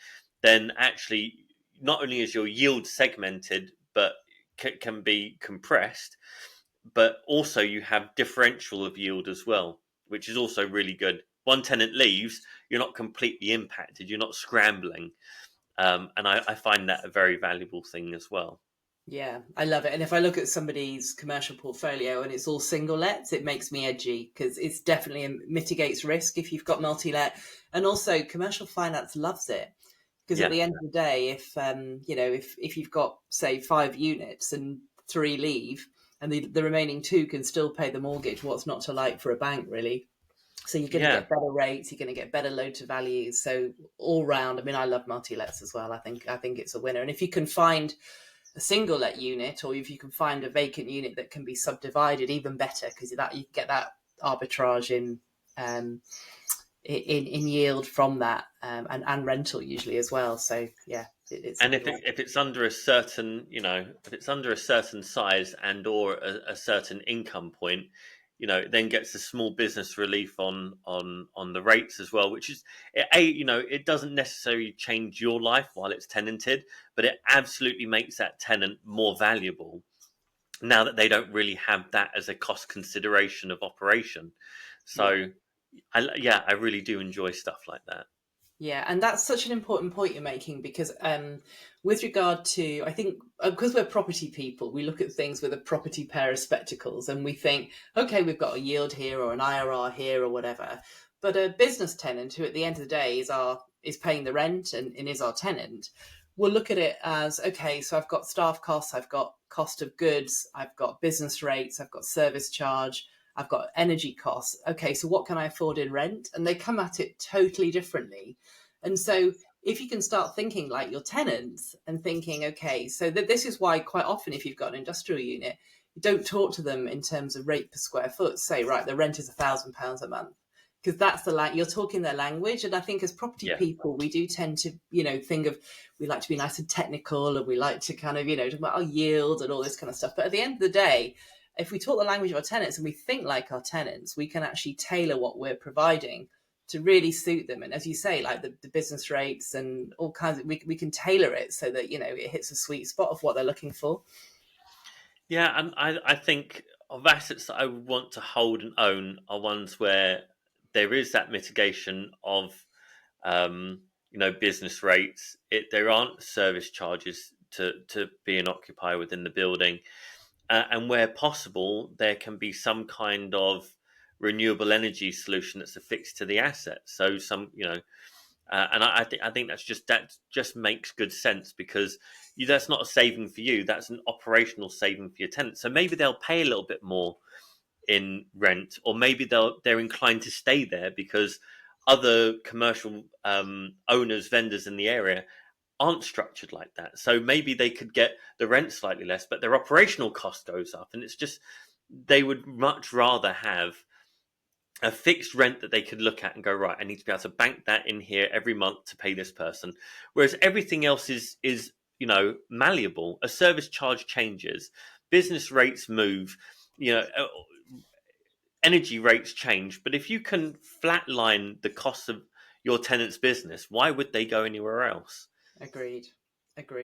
then actually not only is your yield segmented, but can be compressed, but also you have differential of yield as well, which is also really good. One tenant leaves, you're not completely impacted, you're not scrambling. And I find that a very valuable thing as well. Yeah, I love it. And if I look at somebody's commercial portfolio and it's all single lets, it makes me edgy, because it's definitely mitigates risk if you've got multi-let. And also commercial finance loves it, because at the end of the day, if you've got, say, 5 units and 3 leave and the remaining 2 can still pay the mortgage, what's not to like for a bank, really? So you're going to get better rates, you're going to get better loan to values. So all round, I mean, I love multi-lets as well. I think it's a winner. And if you can find a single let unit, or if you can find a vacant unit that can be subdivided, even better, because that you get that arbitrage in yield from that, and rental usually as well. So yeah, It's a And good if one. it's under a certain, if it's under a certain size and or a certain income point, it then gets a small business relief on the rates as well, which is it doesn't necessarily change your life while it's tenanted, but it absolutely makes that tenant more valuable now that they don't really have that as a cost consideration of operation. Yeah. So, I really do enjoy stuff like that. Yeah, and that's such an important point you're making because, with regard to, I think, because we're property people, we look at things with a property pair of spectacles and we think, okay, we've got a yield here or an IRR here or whatever. But a business tenant who, at the end of the day, is paying the rent and is our tenant, will look at it as, okay, so I've got staff costs, I've got cost of goods, I've got business rates, I've got service charge. I've got energy costs. Okay, so what can I afford in rent? And they come at it totally differently. And so if you can start thinking like your tenants and thinking, okay, so this is why quite often if you've got an industrial unit, you don't talk to them in terms of rate per square foot. Say, right, the rent is £1,000 a month. Because that's you're talking their language. And I think as property Yeah. people, we do tend to, think of, we like to be nice and technical and we like to kind of, talk about our yield and all this kind of stuff. But at the end of the day, if we talk the language of our tenants and we think like our tenants, we can actually tailor what we're providing to really suit them. And as you say, like the business rates and all kinds of, we can tailor it so that, it hits a sweet spot of what they're looking for. Yeah, and I think of assets that I would want to hold and own are ones where there is that mitigation of, business rates. There aren't service charges to be an occupier within the building, and where possible, there can be some kind of renewable energy solution that's affixed to the asset. So and I think that just makes good sense because that's not a saving for you. That's an operational saving for your tenant. So maybe they'll pay a little bit more in rent, or maybe they're inclined to stay there because other commercial owners, vendors in the area aren't structured like that. So maybe they could get the rent slightly less, but their operational cost goes up, and it's just they would much rather have a fixed rent that they could look at and go, right, I need to be able to bank that in here every month to pay this person. Whereas everything else is malleable. A service charge changes, business rates move, you know, energy rates change. But if you can flatline the cost of your tenant's business, why would they go anywhere else? Agreed. Agreed.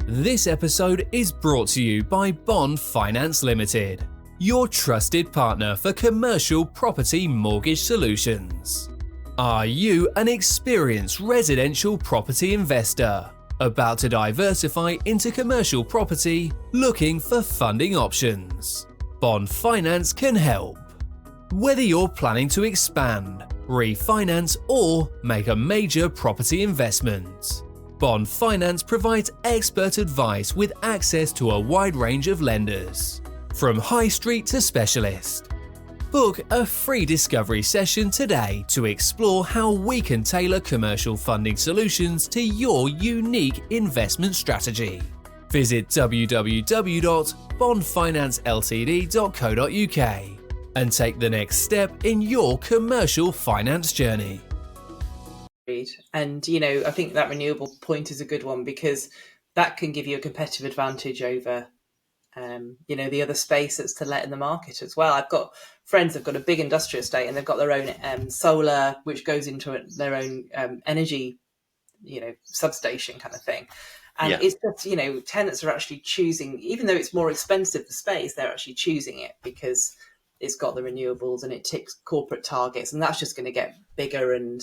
This episode is brought to you by Bond Finance Limited, your trusted partner for commercial property mortgage solutions. Are you an experienced residential property investor about to diversify into commercial property, looking for funding options? Bond Finance can help. Whether you're planning to expand, refinance, or make a major property investment, Bond Finance provides expert advice with access to a wide range of lenders, from high street to specialist. Book a free discovery session today to explore how we can tailor commercial funding solutions to your unique investment strategy. Visit www.bondfinanceltd.co.uk and take the next step in your commercial finance journey. And, I think that renewable point is a good one because that can give you a competitive advantage over, the other space that's to let in the market as well. I've got friends that've got a big industrial estate and they've got their own solar, which goes into their own energy, substation kind of thing. And it's just, tenants are actually choosing, even though it's more expensive, the space, they're actually choosing it because it's got the renewables and it ticks corporate targets. And that's just going to get bigger and,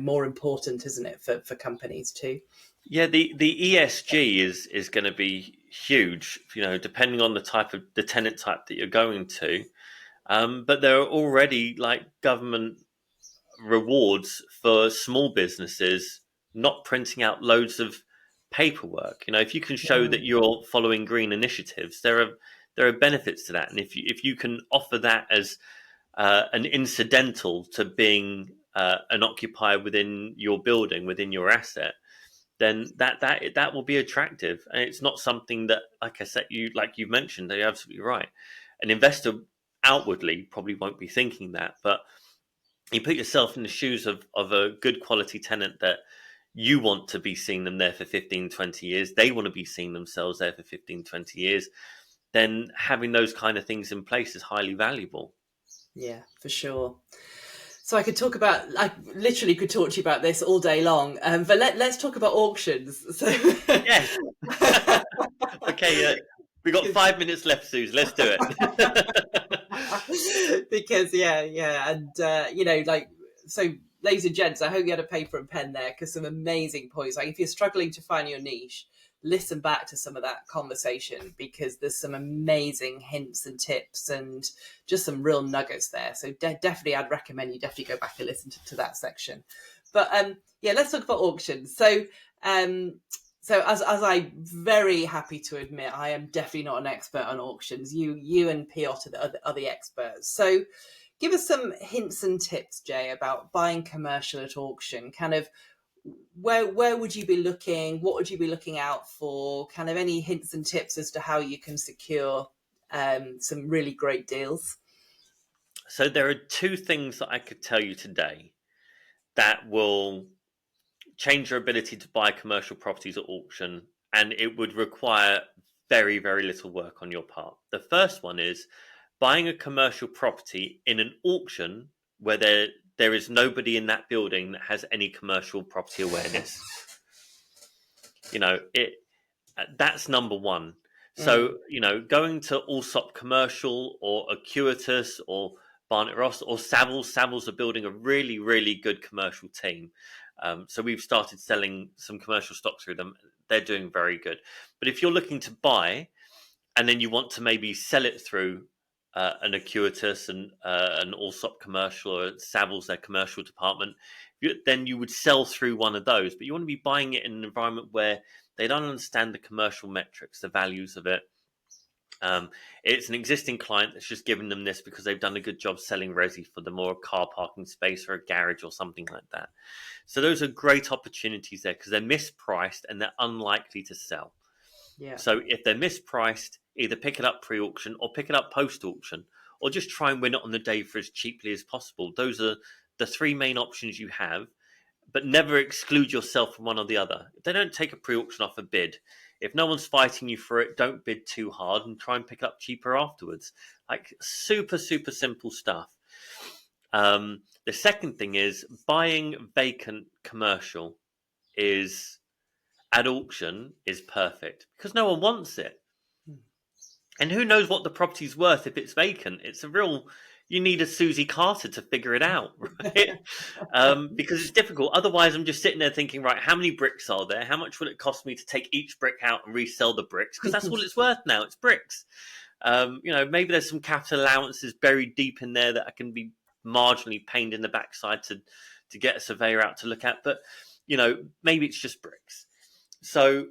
more important, isn't it, for companies too? Yeah, the ESG is going to be huge, depending on the tenant type that you're going to. But there are already like government rewards for small businesses not printing out loads of paperwork. If you can show that you're following green initiatives, there are benefits to that, and if you can offer that as an incidental to being an occupier within your building, within your asset, then that will be attractive. And it's not something that, like I said, you've mentioned, you're absolutely right. An investor outwardly probably won't be thinking that, but you put yourself in the shoes of a good quality tenant that You want to be seeing them there for 15, 20 years. They want to be seeing themselves there for 15, 20 years. Then having those kind of things in place is highly valuable. Yeah, for sure. So I literally could talk to you about this all day long, but let's talk about auctions. So Yeah. Okay, we got 5 minutes left, Suze. Let's do it. Because and so ladies and gents, I hope you had a paper and pen there, because some amazing points. Like, if you're struggling to find your niche, listen back to some of that conversation, because there's some amazing hints and tips and just some real nuggets there. So definitely, I'd recommend you definitely go back and listen to that section. But let's talk about auctions. So as I'm very happy to admit, I am definitely not an expert on auctions. You and Piotr are the experts. So give us some hints and tips, Jay, about buying commercial at auction. Kind of where would you be looking? What would you be looking out for? Kind of any hints and tips as to how you can secure some really great deals? So there are two things that I could tell you today that will change your ability to buy commercial properties at auction, and it would require very, very little work on your part. The first one is buying a commercial property in an auction where there is nobody in that building that has any commercial property awareness. That's number one. So, going to Allsop Commercial or Acuitas or Barnett Ross or Savills are building a really, really good commercial team. So we've started selling some commercial stock through them. They're doing very good. But if you're looking to buy and then you want to maybe sell it through an Acuitas and an Allsop Commercial or Savills, their commercial department, then you would sell through one of those. But you want to be buying it in an environment where they don't understand the commercial metrics, the values of it. It's an existing client that's just given them this because they've done a good job selling resi for them, or a car parking space or a garage or something like that. So those are great opportunities there because they're mispriced and they're unlikely to sell. Yeah. So if they're mispriced, either pick it up pre-auction or pick it up post-auction, or just try and win it on the day for as cheaply as possible. Those are the three main options you have, but never exclude yourself from one or the other. If they don't take a pre-auction offer, bid. If no one's fighting you for it, don't bid too hard and try and pick up cheaper afterwards. Like, super, super simple stuff. The second thing is buying vacant commercial at auction is perfect because no one wants it. And who knows what the property's worth if it's vacant? You need a Suzi Carter to figure it out, right? Because it's difficult. Otherwise, I'm just sitting there thinking, right, how many bricks are there? How much will it cost me to take each brick out and resell the bricks? Because that's all it's worth now. It's bricks. Maybe there's some capital allowances buried deep in there that I can be marginally pained in the backside to get a surveyor out to look at. But, maybe it's just bricks. So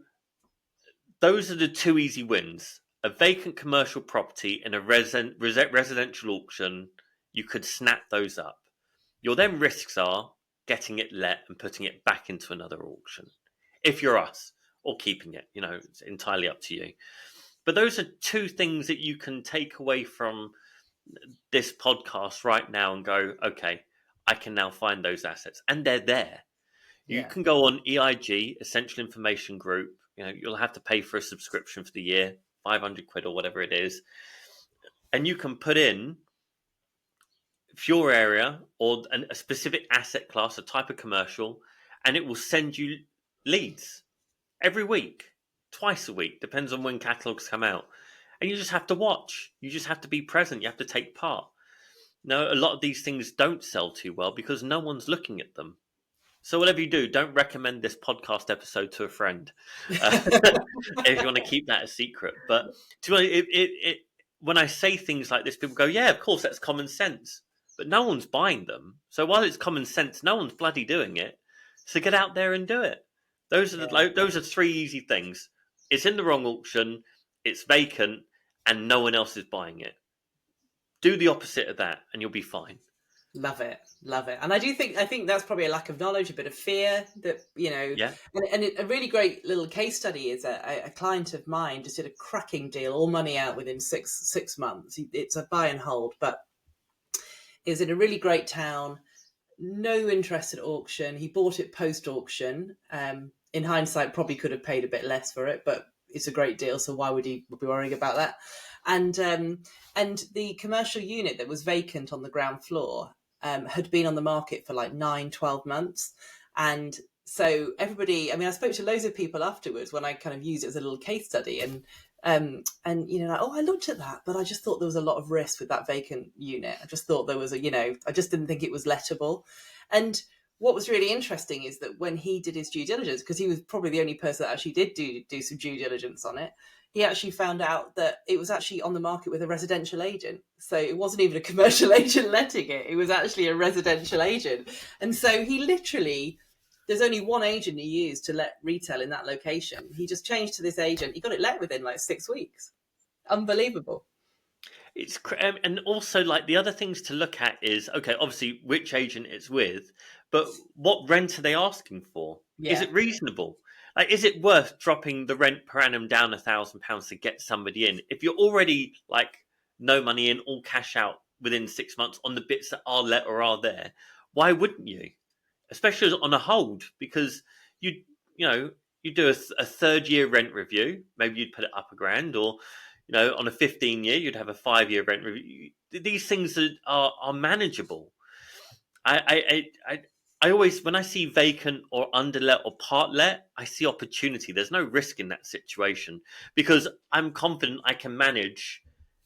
those are the two easy wins. A vacant commercial property in a residential auction, you could snap those up. Your then risks are getting it let and putting it back into another auction. If you're us, or keeping it, it's entirely up to you. But those are two things that you can take away from this podcast right now and go, okay, I can now find those assets. And they're there. You can go on EIG, Essential Information Group. You'll have to pay for a subscription for the year, 500 quid or whatever it is. And you can put in for your area or a specific asset class, a type of commercial, and it will send you leads every week, twice a week, depends on when catalogs come out. And you just have to watch. You just have to be present. You have to take part. Now, a lot of these things don't sell too well because no one's looking at them. So whatever you do, don't recommend this podcast episode to a friend if you want to keep that a secret. But when I say things like this, people go, yeah, of course, that's common sense. But no one's buying them. So while it's common sense, no one's bloody doing it. So get out there and do it. Those are three easy things. It's in the wrong auction, it's vacant, and no one else is buying it. Do the opposite of that, and you'll be fine. Love it. And I think that's probably a lack of knowledge, a bit of fear that, and a really great little case study is a client of mine just did a cracking deal, all money out within six months. It's a buy and hold, but it was in a really great town, no interest at auction. He bought it post-auction. In hindsight, probably could have paid a bit less for it, but it's a great deal, so why would he be worrying about that? And the commercial unit that was vacant on the ground floor had been on the market for like 9, 12 months. And so everybody, I mean, I spoke to loads of people afterwards when I kind of used it as a little case study, and like, oh, I looked at that, but I just thought there was a lot of risk with that vacant unit. I just thought there was I just didn't think it was lettable. And what was really interesting is that when he did his due diligence, because he was probably the only person that actually did do some due diligence on it, he actually found out that it was actually on the market with a residential agent. So it wasn't even a commercial agent letting it. It was actually a residential agent. And so he literally, there's only one agent he used to let retail in that location. He just changed to this agent. He got it let within like 6 weeks. Unbelievable. It's and also like the other things to look at is, okay, obviously which agent it's with, but what rent are they asking for? Yeah. Is it reasonable? Like, is it worth dropping the rent per annum down £1,000 to get somebody in? If you're already like no money in, all cash out within 6 months on the bits that are let or are there, why wouldn't you? Especially on a hold, because you do a third year rent review. Maybe you'd put it up £1,000, or on a 15-year, you'd have a 5-year rent review. These things are manageable. I always, when I see vacant or underlet or part let, I see opportunity. There's no risk in that situation because I'm confident I can manage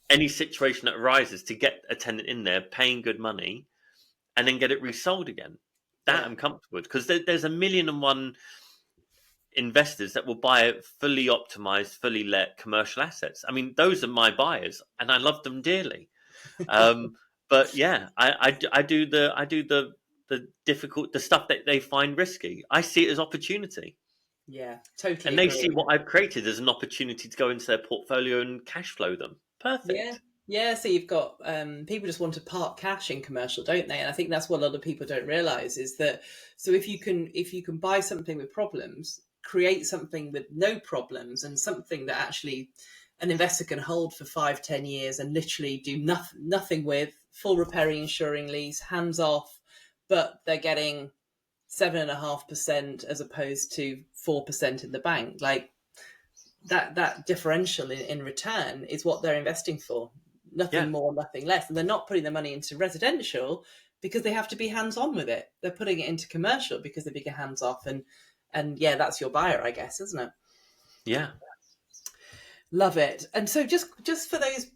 any situation that arises to get a tenant in there paying good money and then get it resold again. That I'm comfortable with, because there's 1,000,001 investors that will buy fully optimized, fully let commercial assets. I mean, those are my buyers, and I love them dearly. But yeah, I do the difficult, the stuff that they find risky. I see it as opportunity. Yeah, totally. And they see what I've created as an opportunity to go into their portfolio and cash flow them. Perfect. Yeah, so you've got people just want to park cash in commercial, don't they? And I think that's what a lot of people don't realize is that, so if you can buy something with problems, create something with no problems, and something that actually an investor can hold for 5, 10 years and literally do nothing with, full repairing, insuring lease, hands off, but they're getting 7.5% as opposed to 4% in the bank. Like that differential in return is what they're investing for. Nothing more, nothing less. And they're not putting their money into residential because they have to be hands-on with it. They're putting it into commercial because they get hands-off. And yeah, that's your buyer, I guess, isn't it? Yeah. Love it. And so just for those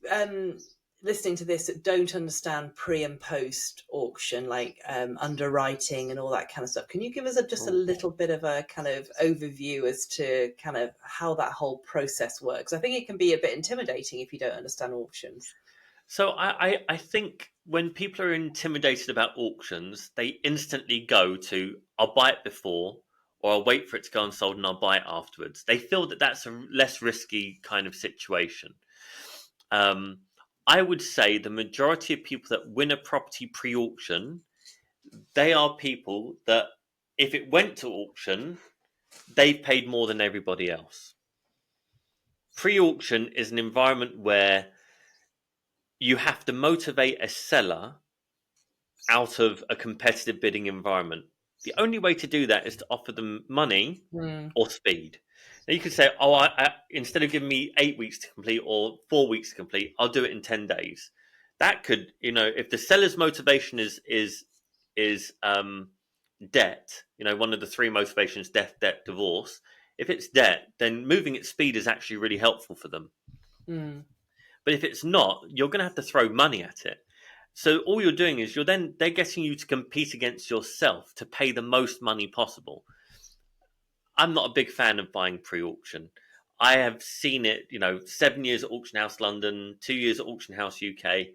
listening to this that don't understand pre and post auction, like underwriting and all that kind of stuff, can you give us just a little bit of a kind of overview as to kind of how that whole process works? I think it can be a bit intimidating if you don't understand auctions. So I think when people are intimidated about auctions, they instantly go to, I'll buy it before, or I'll wait for it to go unsold and I'll buy it afterwards. They feel that that's a less risky kind of situation. I would say the majority of people that win a property pre-auction, they are people that if it went to auction, they've paid more than everybody else. Pre-auction is an environment where you have to motivate a seller out of a competitive bidding environment. The only way to do that is to offer them money or speed. Now you could say, I instead of giving me 8 weeks to complete or 4 weeks to complete, I'll do it in 10 days. That could, if the seller's motivation is debt, one of the 3 motivations, death, debt, divorce. If it's debt, then moving at speed is actually really helpful for them. But if it's not, you're going to have to throw money at it. So all you're doing is they're getting you to compete against yourself to pay the most money possible. I'm not a big fan of buying pre-auction. I have seen it, 7 years at Auction House London, 2 years at Auction House UK.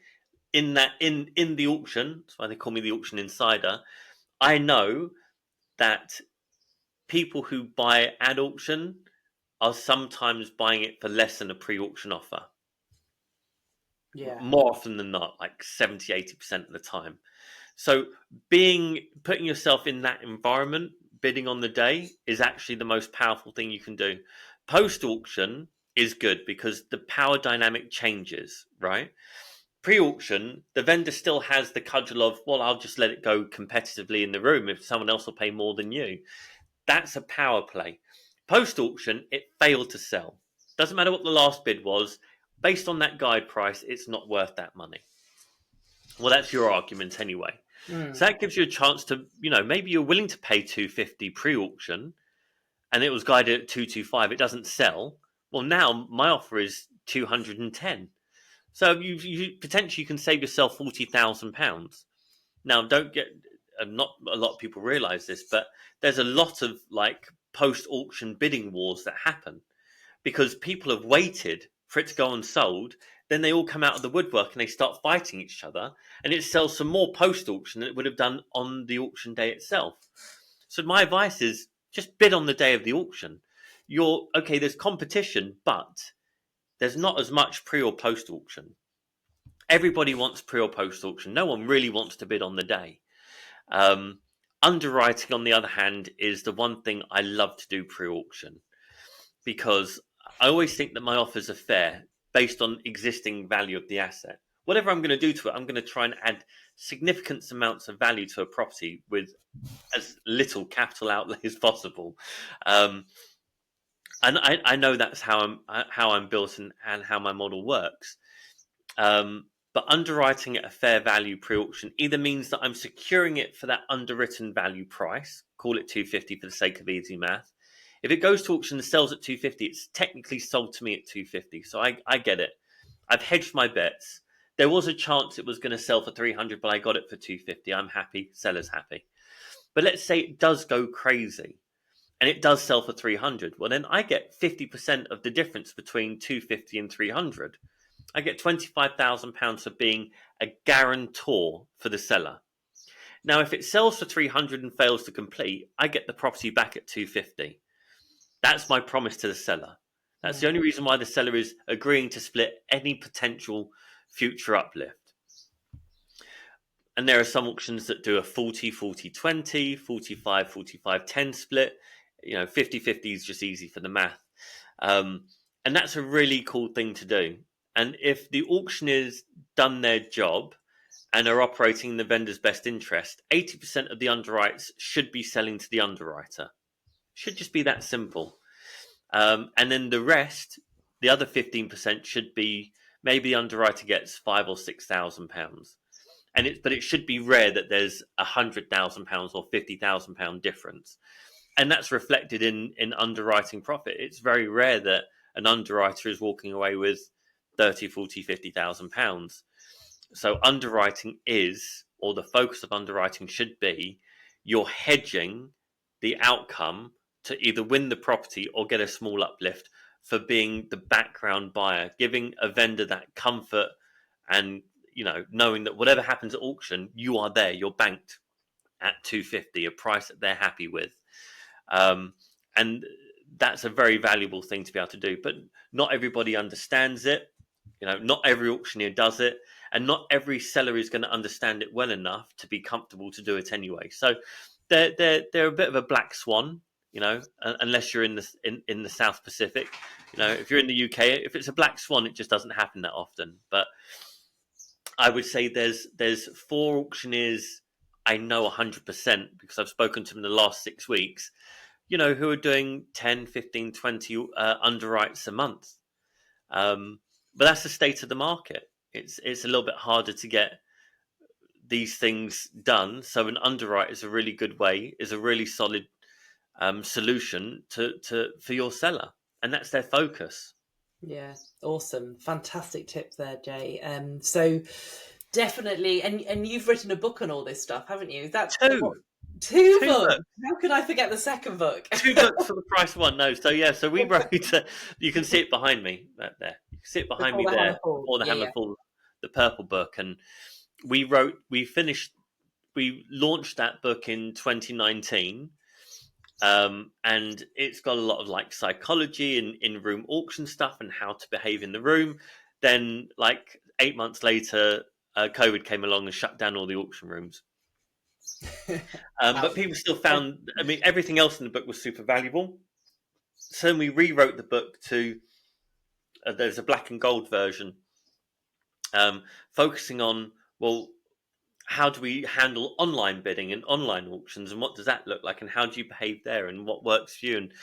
In the auction, that's why they call me the auction insider. I know that people who buy at auction are sometimes buying it for less than a pre-auction offer. Yeah. More often than not, like 70, 80% of the time. So putting yourself in that environment, bidding on the day, is actually the most powerful thing you can do. Post-auction is good because the power dynamic changes, right? Pre-auction, the vendor still has the cudgel of, well, I'll just let it go competitively in the room if someone else will pay more than you. That's a power play. Post-auction, it failed to sell. Doesn't matter what the last bid was. Based on that guide price, it's not worth that money. Well, that's your argument anyway. So that gives you a chance to, maybe you're willing to pay $250 pre-auction, and it was guided at $225. It doesn't sell. Well, now my offer is $210. So you potentially can save yourself £40,000. Now, not a lot of people realise this, but there's a lot of like post-auction bidding wars that happen because people have waited for it to go unsold. Then they all come out of the woodwork and they start fighting each other, and it sells some more post-auction than it would have done on the auction day itself. So my advice is just bid on the day of the auction. There's competition, but there's not as much pre or post auction. Everybody wants pre or post auction. No one really wants to bid on the day. Underwriting, on the other hand, is the one thing I love to do pre auction because I always think that my offers are fair based on existing value of the asset. Whatever I'm going to do to it, I'm going to try and add significant amounts of value to a property with as little capital outlay as possible. And I know that's how I'm built and how my model works. But underwriting at a fair value pre-auction either means that I'm securing it for that underwritten value price, call it $250 for the sake of easy math. If it goes to auction and sells at $250, it's technically sold to me at $250. So I get it. I've hedged my bets. There was a chance it was going to sell for $300, but I got it for $250. I'm happy. Seller's happy. But let's say it does go crazy and it does sell for $300. Well, then I get 50% of the difference between $250 and $300. I get £25,000 for being a guarantor for the seller. Now, if it sells for $300 and fails to complete, I get the property back at $250. That's my promise to the seller. That's the only reason why the seller is agreeing to split any potential future uplift. And there are some auctions that do a 40-40-20, 45-45-10 split. 50-50 is just easy for the math. And that's a really cool thing to do. And if the auctioneers done their job and are operating in the vendor's best interest, 80% of the underwrites should be selling to the underwriter. Should just be that simple. And then the rest, the other 15%, should be maybe the underwriter gets £5,000 or £6,000. But it should be rare that there's £100,000 or £50,000 difference. And that's reflected in underwriting profit. It's very rare that an underwriter is walking away with £30,000, £40,000, £50,000. So underwriting is, or the focus of underwriting should be, you're hedging the outcome to either win the property or get a small uplift for being the background buyer, giving a vendor that comfort and knowing that whatever happens at auction, you are there, you're banked at $250, a price that they're happy with. And that's a very valuable thing to be able to do. But not everybody understands it. Not every auctioneer does it. And not every seller is going to understand it well enough to be comfortable to do it anyway. So they're a bit of a black swan, unless you're in the South Pacific. If you're in the UK, if it's a black swan, it just doesn't happen that often. But I would say there's 4 auctioneers I know 100% because I've spoken to them in the last 6 weeks, who are doing 10, 15, 20 underwrites a month. But that's the state of the market. It's a little bit harder to get these things done. So an underwrite is a really good way, is a really solid solution for your seller. And that's their focus. Yeah, awesome. Fantastic tip there, Jay. So definitely, and you've written a book on all this stuff, haven't you? That's two books. How could I forget the second book? 2 books for the price of 1. No, so we wrote. You can see it behind me right there. You can see it behind me there. Before the Hammer Falls, the purple book, and we launched that book in 2019. And it's got a lot of psychology and in-room auction stuff and how to behave in the room. Then 8 months later, COVID came along and shut down all the auction rooms. But people still found, everything else in the book was super valuable. So we rewrote the book to, there's a black and gold version. focusing on, well, how do we handle online bidding and online auctions, and what does that look like, and how do you behave there, and what works for you? And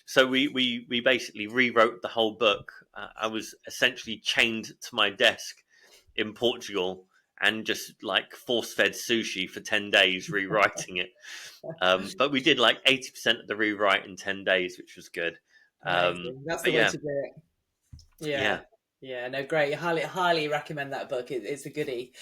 so we basically rewrote the whole book. I was essentially chained to my desk in Portugal and just like force fed sushi for 10 days rewriting it. But we did like 80% of the rewrite in 10 days, which was good. Amazing. That's the But way yeah, to do it. Yeah. yeah. Yeah, no, great. Highly recommend that book. It's a goodie.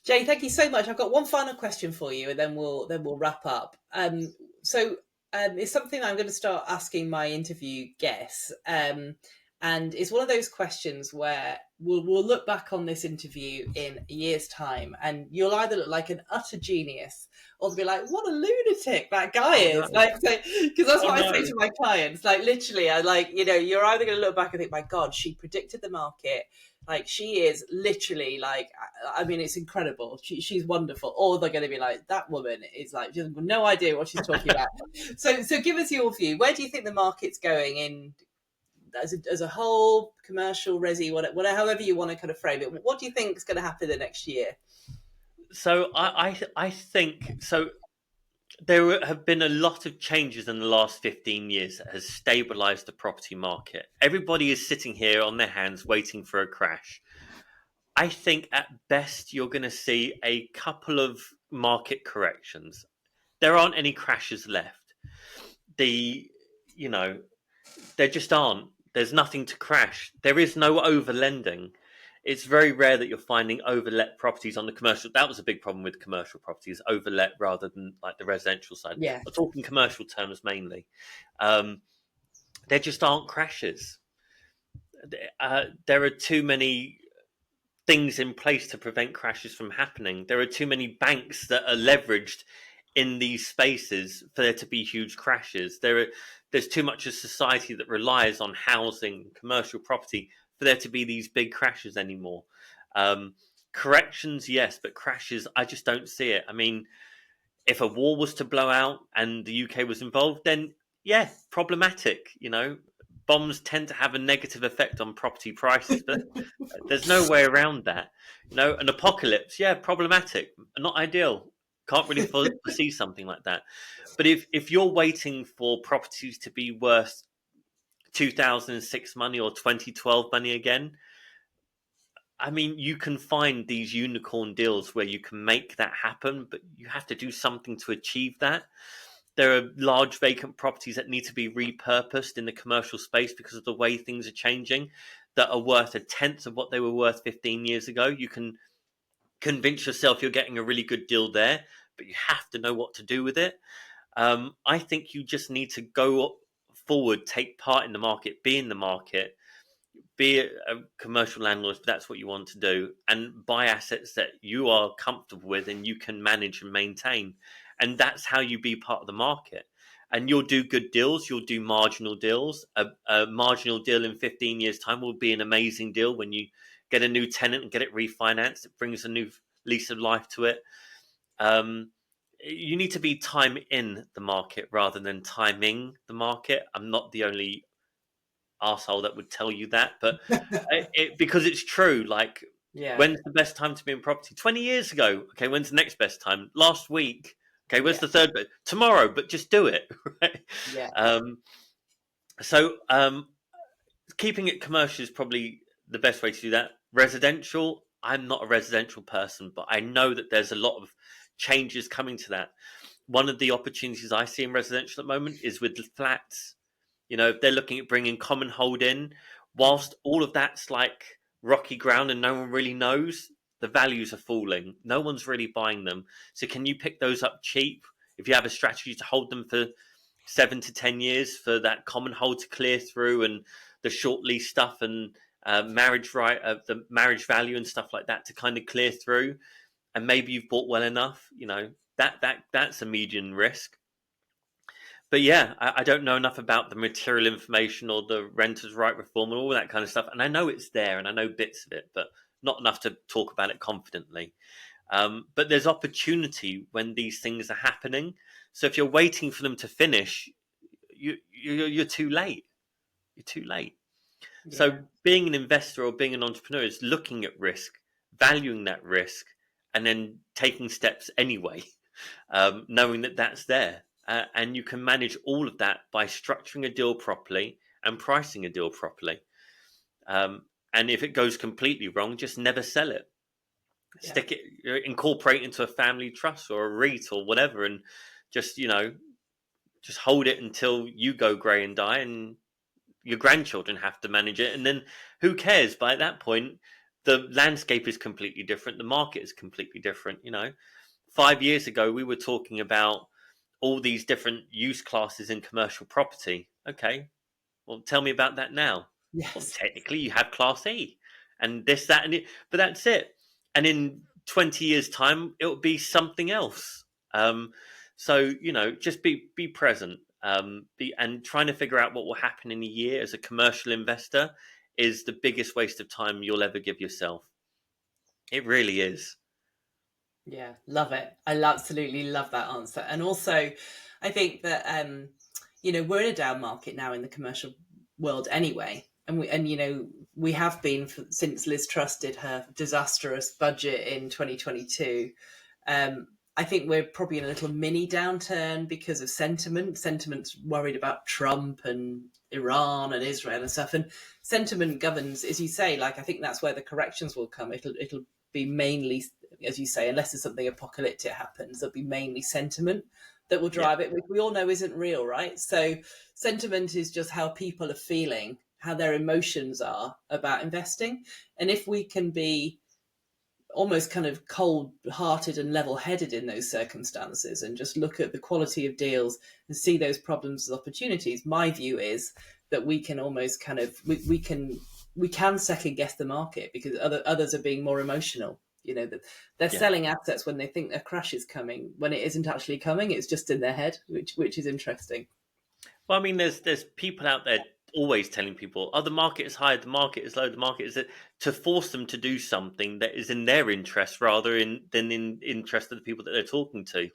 Jay, thank you so much. I've got one final question for you, and then we'll wrap up. It's something I'm going to start asking my interview guests, and it's one of those questions where we'll look back on this interview in a year's time, and you'll either look like an utter genius, or they'll be like, "What a lunatic that guy is!" No. Like, because that's what I say No. to my clients. Like, literally, I like, you're either going to look back and think, "My God, she predicted the market." Like, she is literally like, I mean, it's incredible. She's wonderful. Or they're going to be like, that woman is like, just no idea what she's talking about. So give us your view. Where do you think the market's going in as a whole, commercial, resi, whatever, however you want to kind of frame it? What do you think is going to happen the next year? So I think so. There have been a lot of changes in the last 15 years that has stabilized the property market. Everybody is sitting here on their hands waiting for a crash. I think at best you're going to see a couple of market corrections. There aren't any crashes left. The, you know, there just aren't. There's nothing to crash. There is no overlending. It's very rare that you're finding overlet properties on the commercial. That was a big problem with commercial properties, overlet rather than like the residential side. Yeah. I'm talking commercial terms mainly. There just aren't crashes. There are too many things in place to prevent crashes from happening. There are too many banks that are leveraged in these spaces for there to be huge crashes. There's too much of society that relies on housing, commercial property for there to be these big crashes anymore. Corrections, yes, but crashes, I just don't see it. I mean, if a war was to blow out and the UK was involved, then yeah, problematic. Bombs tend to have a negative effect on property prices, but there's no way around that. An apocalypse, yeah, problematic, not ideal. Can't really foresee something like that. But if you're waiting for properties to be worth 2006 money or 2012 money again, I mean, you can find these unicorn deals where you can make that happen, but you have to do something to achieve that. There are large vacant properties that need to be repurposed in the commercial space because of the way things are changing, that are worth a tenth of what they were worth 15 years ago. You can convince yourself you're getting a really good deal there, but you have to know what to do with it. I think you just need to go forward, take part in the market, be in the market, be a commercial landlord if that's what you want to do, and buy assets that you are comfortable with and you can manage and maintain. And that's how you be part of the market. And you'll do good deals, you'll do marginal deals. A marginal deal in 15 years' time will be an amazing deal when you get a new tenant and get it refinanced. It brings a new lease of life to it. You need to be time in the market rather than timing the market. I'm not the only arsehole that would tell you that, but because it's true. Like, Yeah. when's the best time to be in property? 20 years ago. Okay, when's the next best time? Last week. Okay, where's the third bit? Tomorrow, but just do it. Right? Yeah. So keeping it commercial is probably the best way to do that. Residential, I'm not a residential person, but I know that there's a lot of changes coming to that. One of the opportunities I see in residential at the moment is with flats. They're looking at bringing common hold in, whilst all of that's like rocky ground and no one really knows, the values are falling. No one's really buying them. So can you pick those up cheap if you have a strategy to hold them for 7 to 10 years for that common hold to clear through, and the short lease stuff and marriage right of the marriage value and stuff like that to kind of clear through, and maybe you've bought well enough, that's a median risk. But yeah, I don't know enough about the material information or the renters' right reform and all that kind of stuff. And I know it's there and I know bits of it, but not enough to talk about it confidently. But there's opportunity when these things are happening. So if you're waiting for them to finish, you're too late. You're too late. Yeah. So being an investor or being an entrepreneur is looking at risk, valuing that risk, and then taking steps anyway, knowing that that's there. And you can manage all of that by structuring a deal properly and pricing a deal properly. And if it goes completely wrong, just never sell it. Yeah. Stick it, incorporate into a family trust or a REIT or whatever, and just just hold it until you go grey and die, and your grandchildren have to manage it. And then who cares? By that point, the landscape is completely different. The market is completely different. 5 years ago, we were talking about all these different use classes in commercial property. Okay, well, tell me about that now. Well, Yes. technically, you have Class E and this, that, and it, but that's it. And in 20 years' time, it will be something else. So just be present. And trying to figure out what will happen in a year as a commercial investor is the biggest waste of time you'll ever give yourself. It really is. Yeah, love it. I absolutely love that answer. And also, I think that we're in a down market now in the commercial world anyway, and we have been since Liz Truss did her disastrous budget in 2022. I think we're probably in a little mini downturn because of sentiment. Sentiment's worried about Trump and Iran and Israel and stuff, and sentiment governs, as you say. Like, I think that's where the corrections will come. It'll be mainly, as you say, unless there's something apocalyptic happens, there'll be mainly sentiment that will drive it, which we all know isn't real, right? So sentiment is just how people are feeling, how their emotions are about investing. And if we can be almost kind of cold-hearted and level-headed in those circumstances and just look at the quality of deals and see those problems as opportunities, my view is that we can almost kind of we can second guess the market because others are being more emotional. That they're selling assets when they think a crash is coming, when it isn't actually coming. It's just in their head, which is interesting. Well, I mean, there's people out there always telling people, "Oh, the market is high, the market is low, the market is," to force them to do something that is in their interest rather than in interest of the people that they're talking to.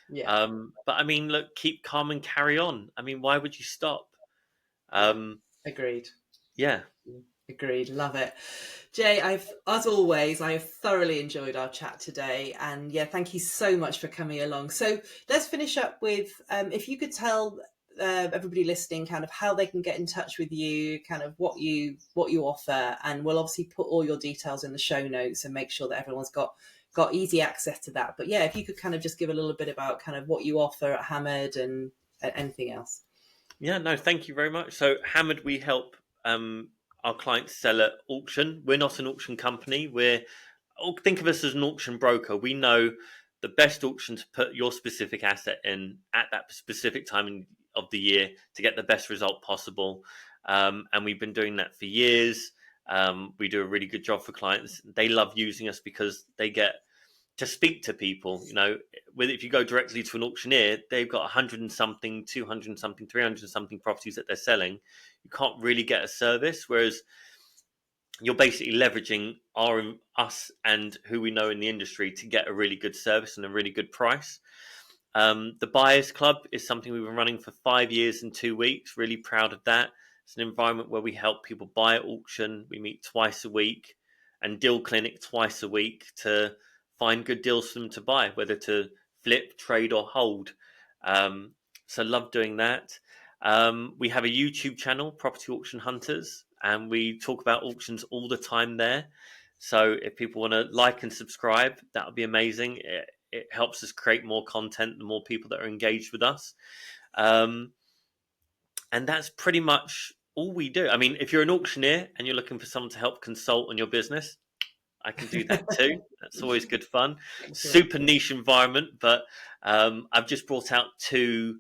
Yeah. But I mean, look, keep calm and carry on. I mean, why would you stop? Agreed. Yeah. Agreed. Love it. Jay, as always, I have thoroughly enjoyed our chat today. And yeah, thank you so much for coming along. So let's finish up with, if you could tell everybody listening kind of how they can get in touch with you, kind of what you offer. And we'll obviously put all your details in the show notes and make sure that everyone's got easy access to that. But yeah, if you could kind of just give a little bit about kind of what you offer at Hamad and anything else. Yeah, no, thank you very much. So Hamad, we help our clients sell at auction. We're not an auction company. Think of us as an auction broker. We know the best auction to put your specific asset in at that specific time of the year to get the best result possible. And we've been doing that for years. We do a really good job for clients. They love using us because they get to speak to people. If you go directly to an auctioneer, they've got 100 and something, 200 and something, 300 and something properties that they're selling. You can't really get a service, whereas you're basically leveraging us and who we know in the industry to get a really good service and a really good price. The Buyers Club is something we've been running for 5 years and 2 weeks. Really proud of that. It's an environment where we help people buy at auction. We meet twice a week and deal clinic twice a week to find good deals for them to buy, whether to flip, trade, or hold. So love doing that. We have a YouTube channel, Property Auction Hunters, and we talk about auctions all the time there. So if people want to like and subscribe, that would be amazing. It helps us create more content, the more people that are engaged with us. And that's pretty much all we do. I mean, if you're an auctioneer and you're looking for someone to help consult on your business, I can do that too. That's always good fun. Super niche environment, but I've just brought out 2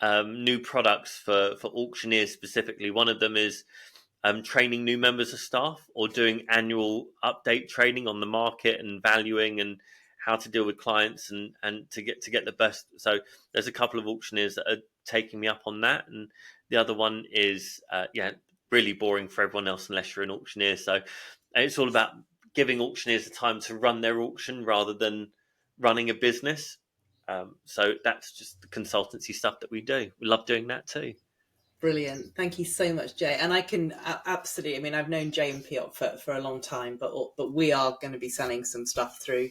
new products for auctioneers specifically. One of them is training new members of staff or doing annual update training on the market and valuing and how to deal with clients and to get the best. So there's a couple of auctioneers that are taking me up on that. And the other one is, really boring for everyone else unless you're an auctioneer. So it's all about giving auctioneers the time to run their auction rather than running a business. So that's just the consultancy stuff that we do. We love doing that too. Brilliant. Thank you so much, Jay. And I can absolutely, I mean, I've known Jay and Piot for a long time, but we are going to be selling some stuff through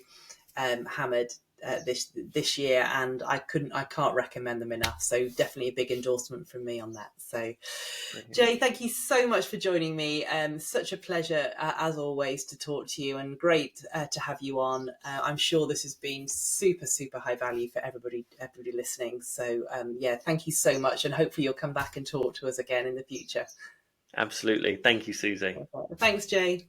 Hammered this year, and I can't recommend them enough. So definitely a big endorsement from me on that. So Jay, thank you so much for joining me. Such a pleasure as always to talk to you, and great to have you on. I'm sure this has been super high value for everybody listening. So yeah, thank you so much, and hopefully you'll come back and talk to us again in the future. Absolutely. Thank you, Suzi. Thanks, Jay.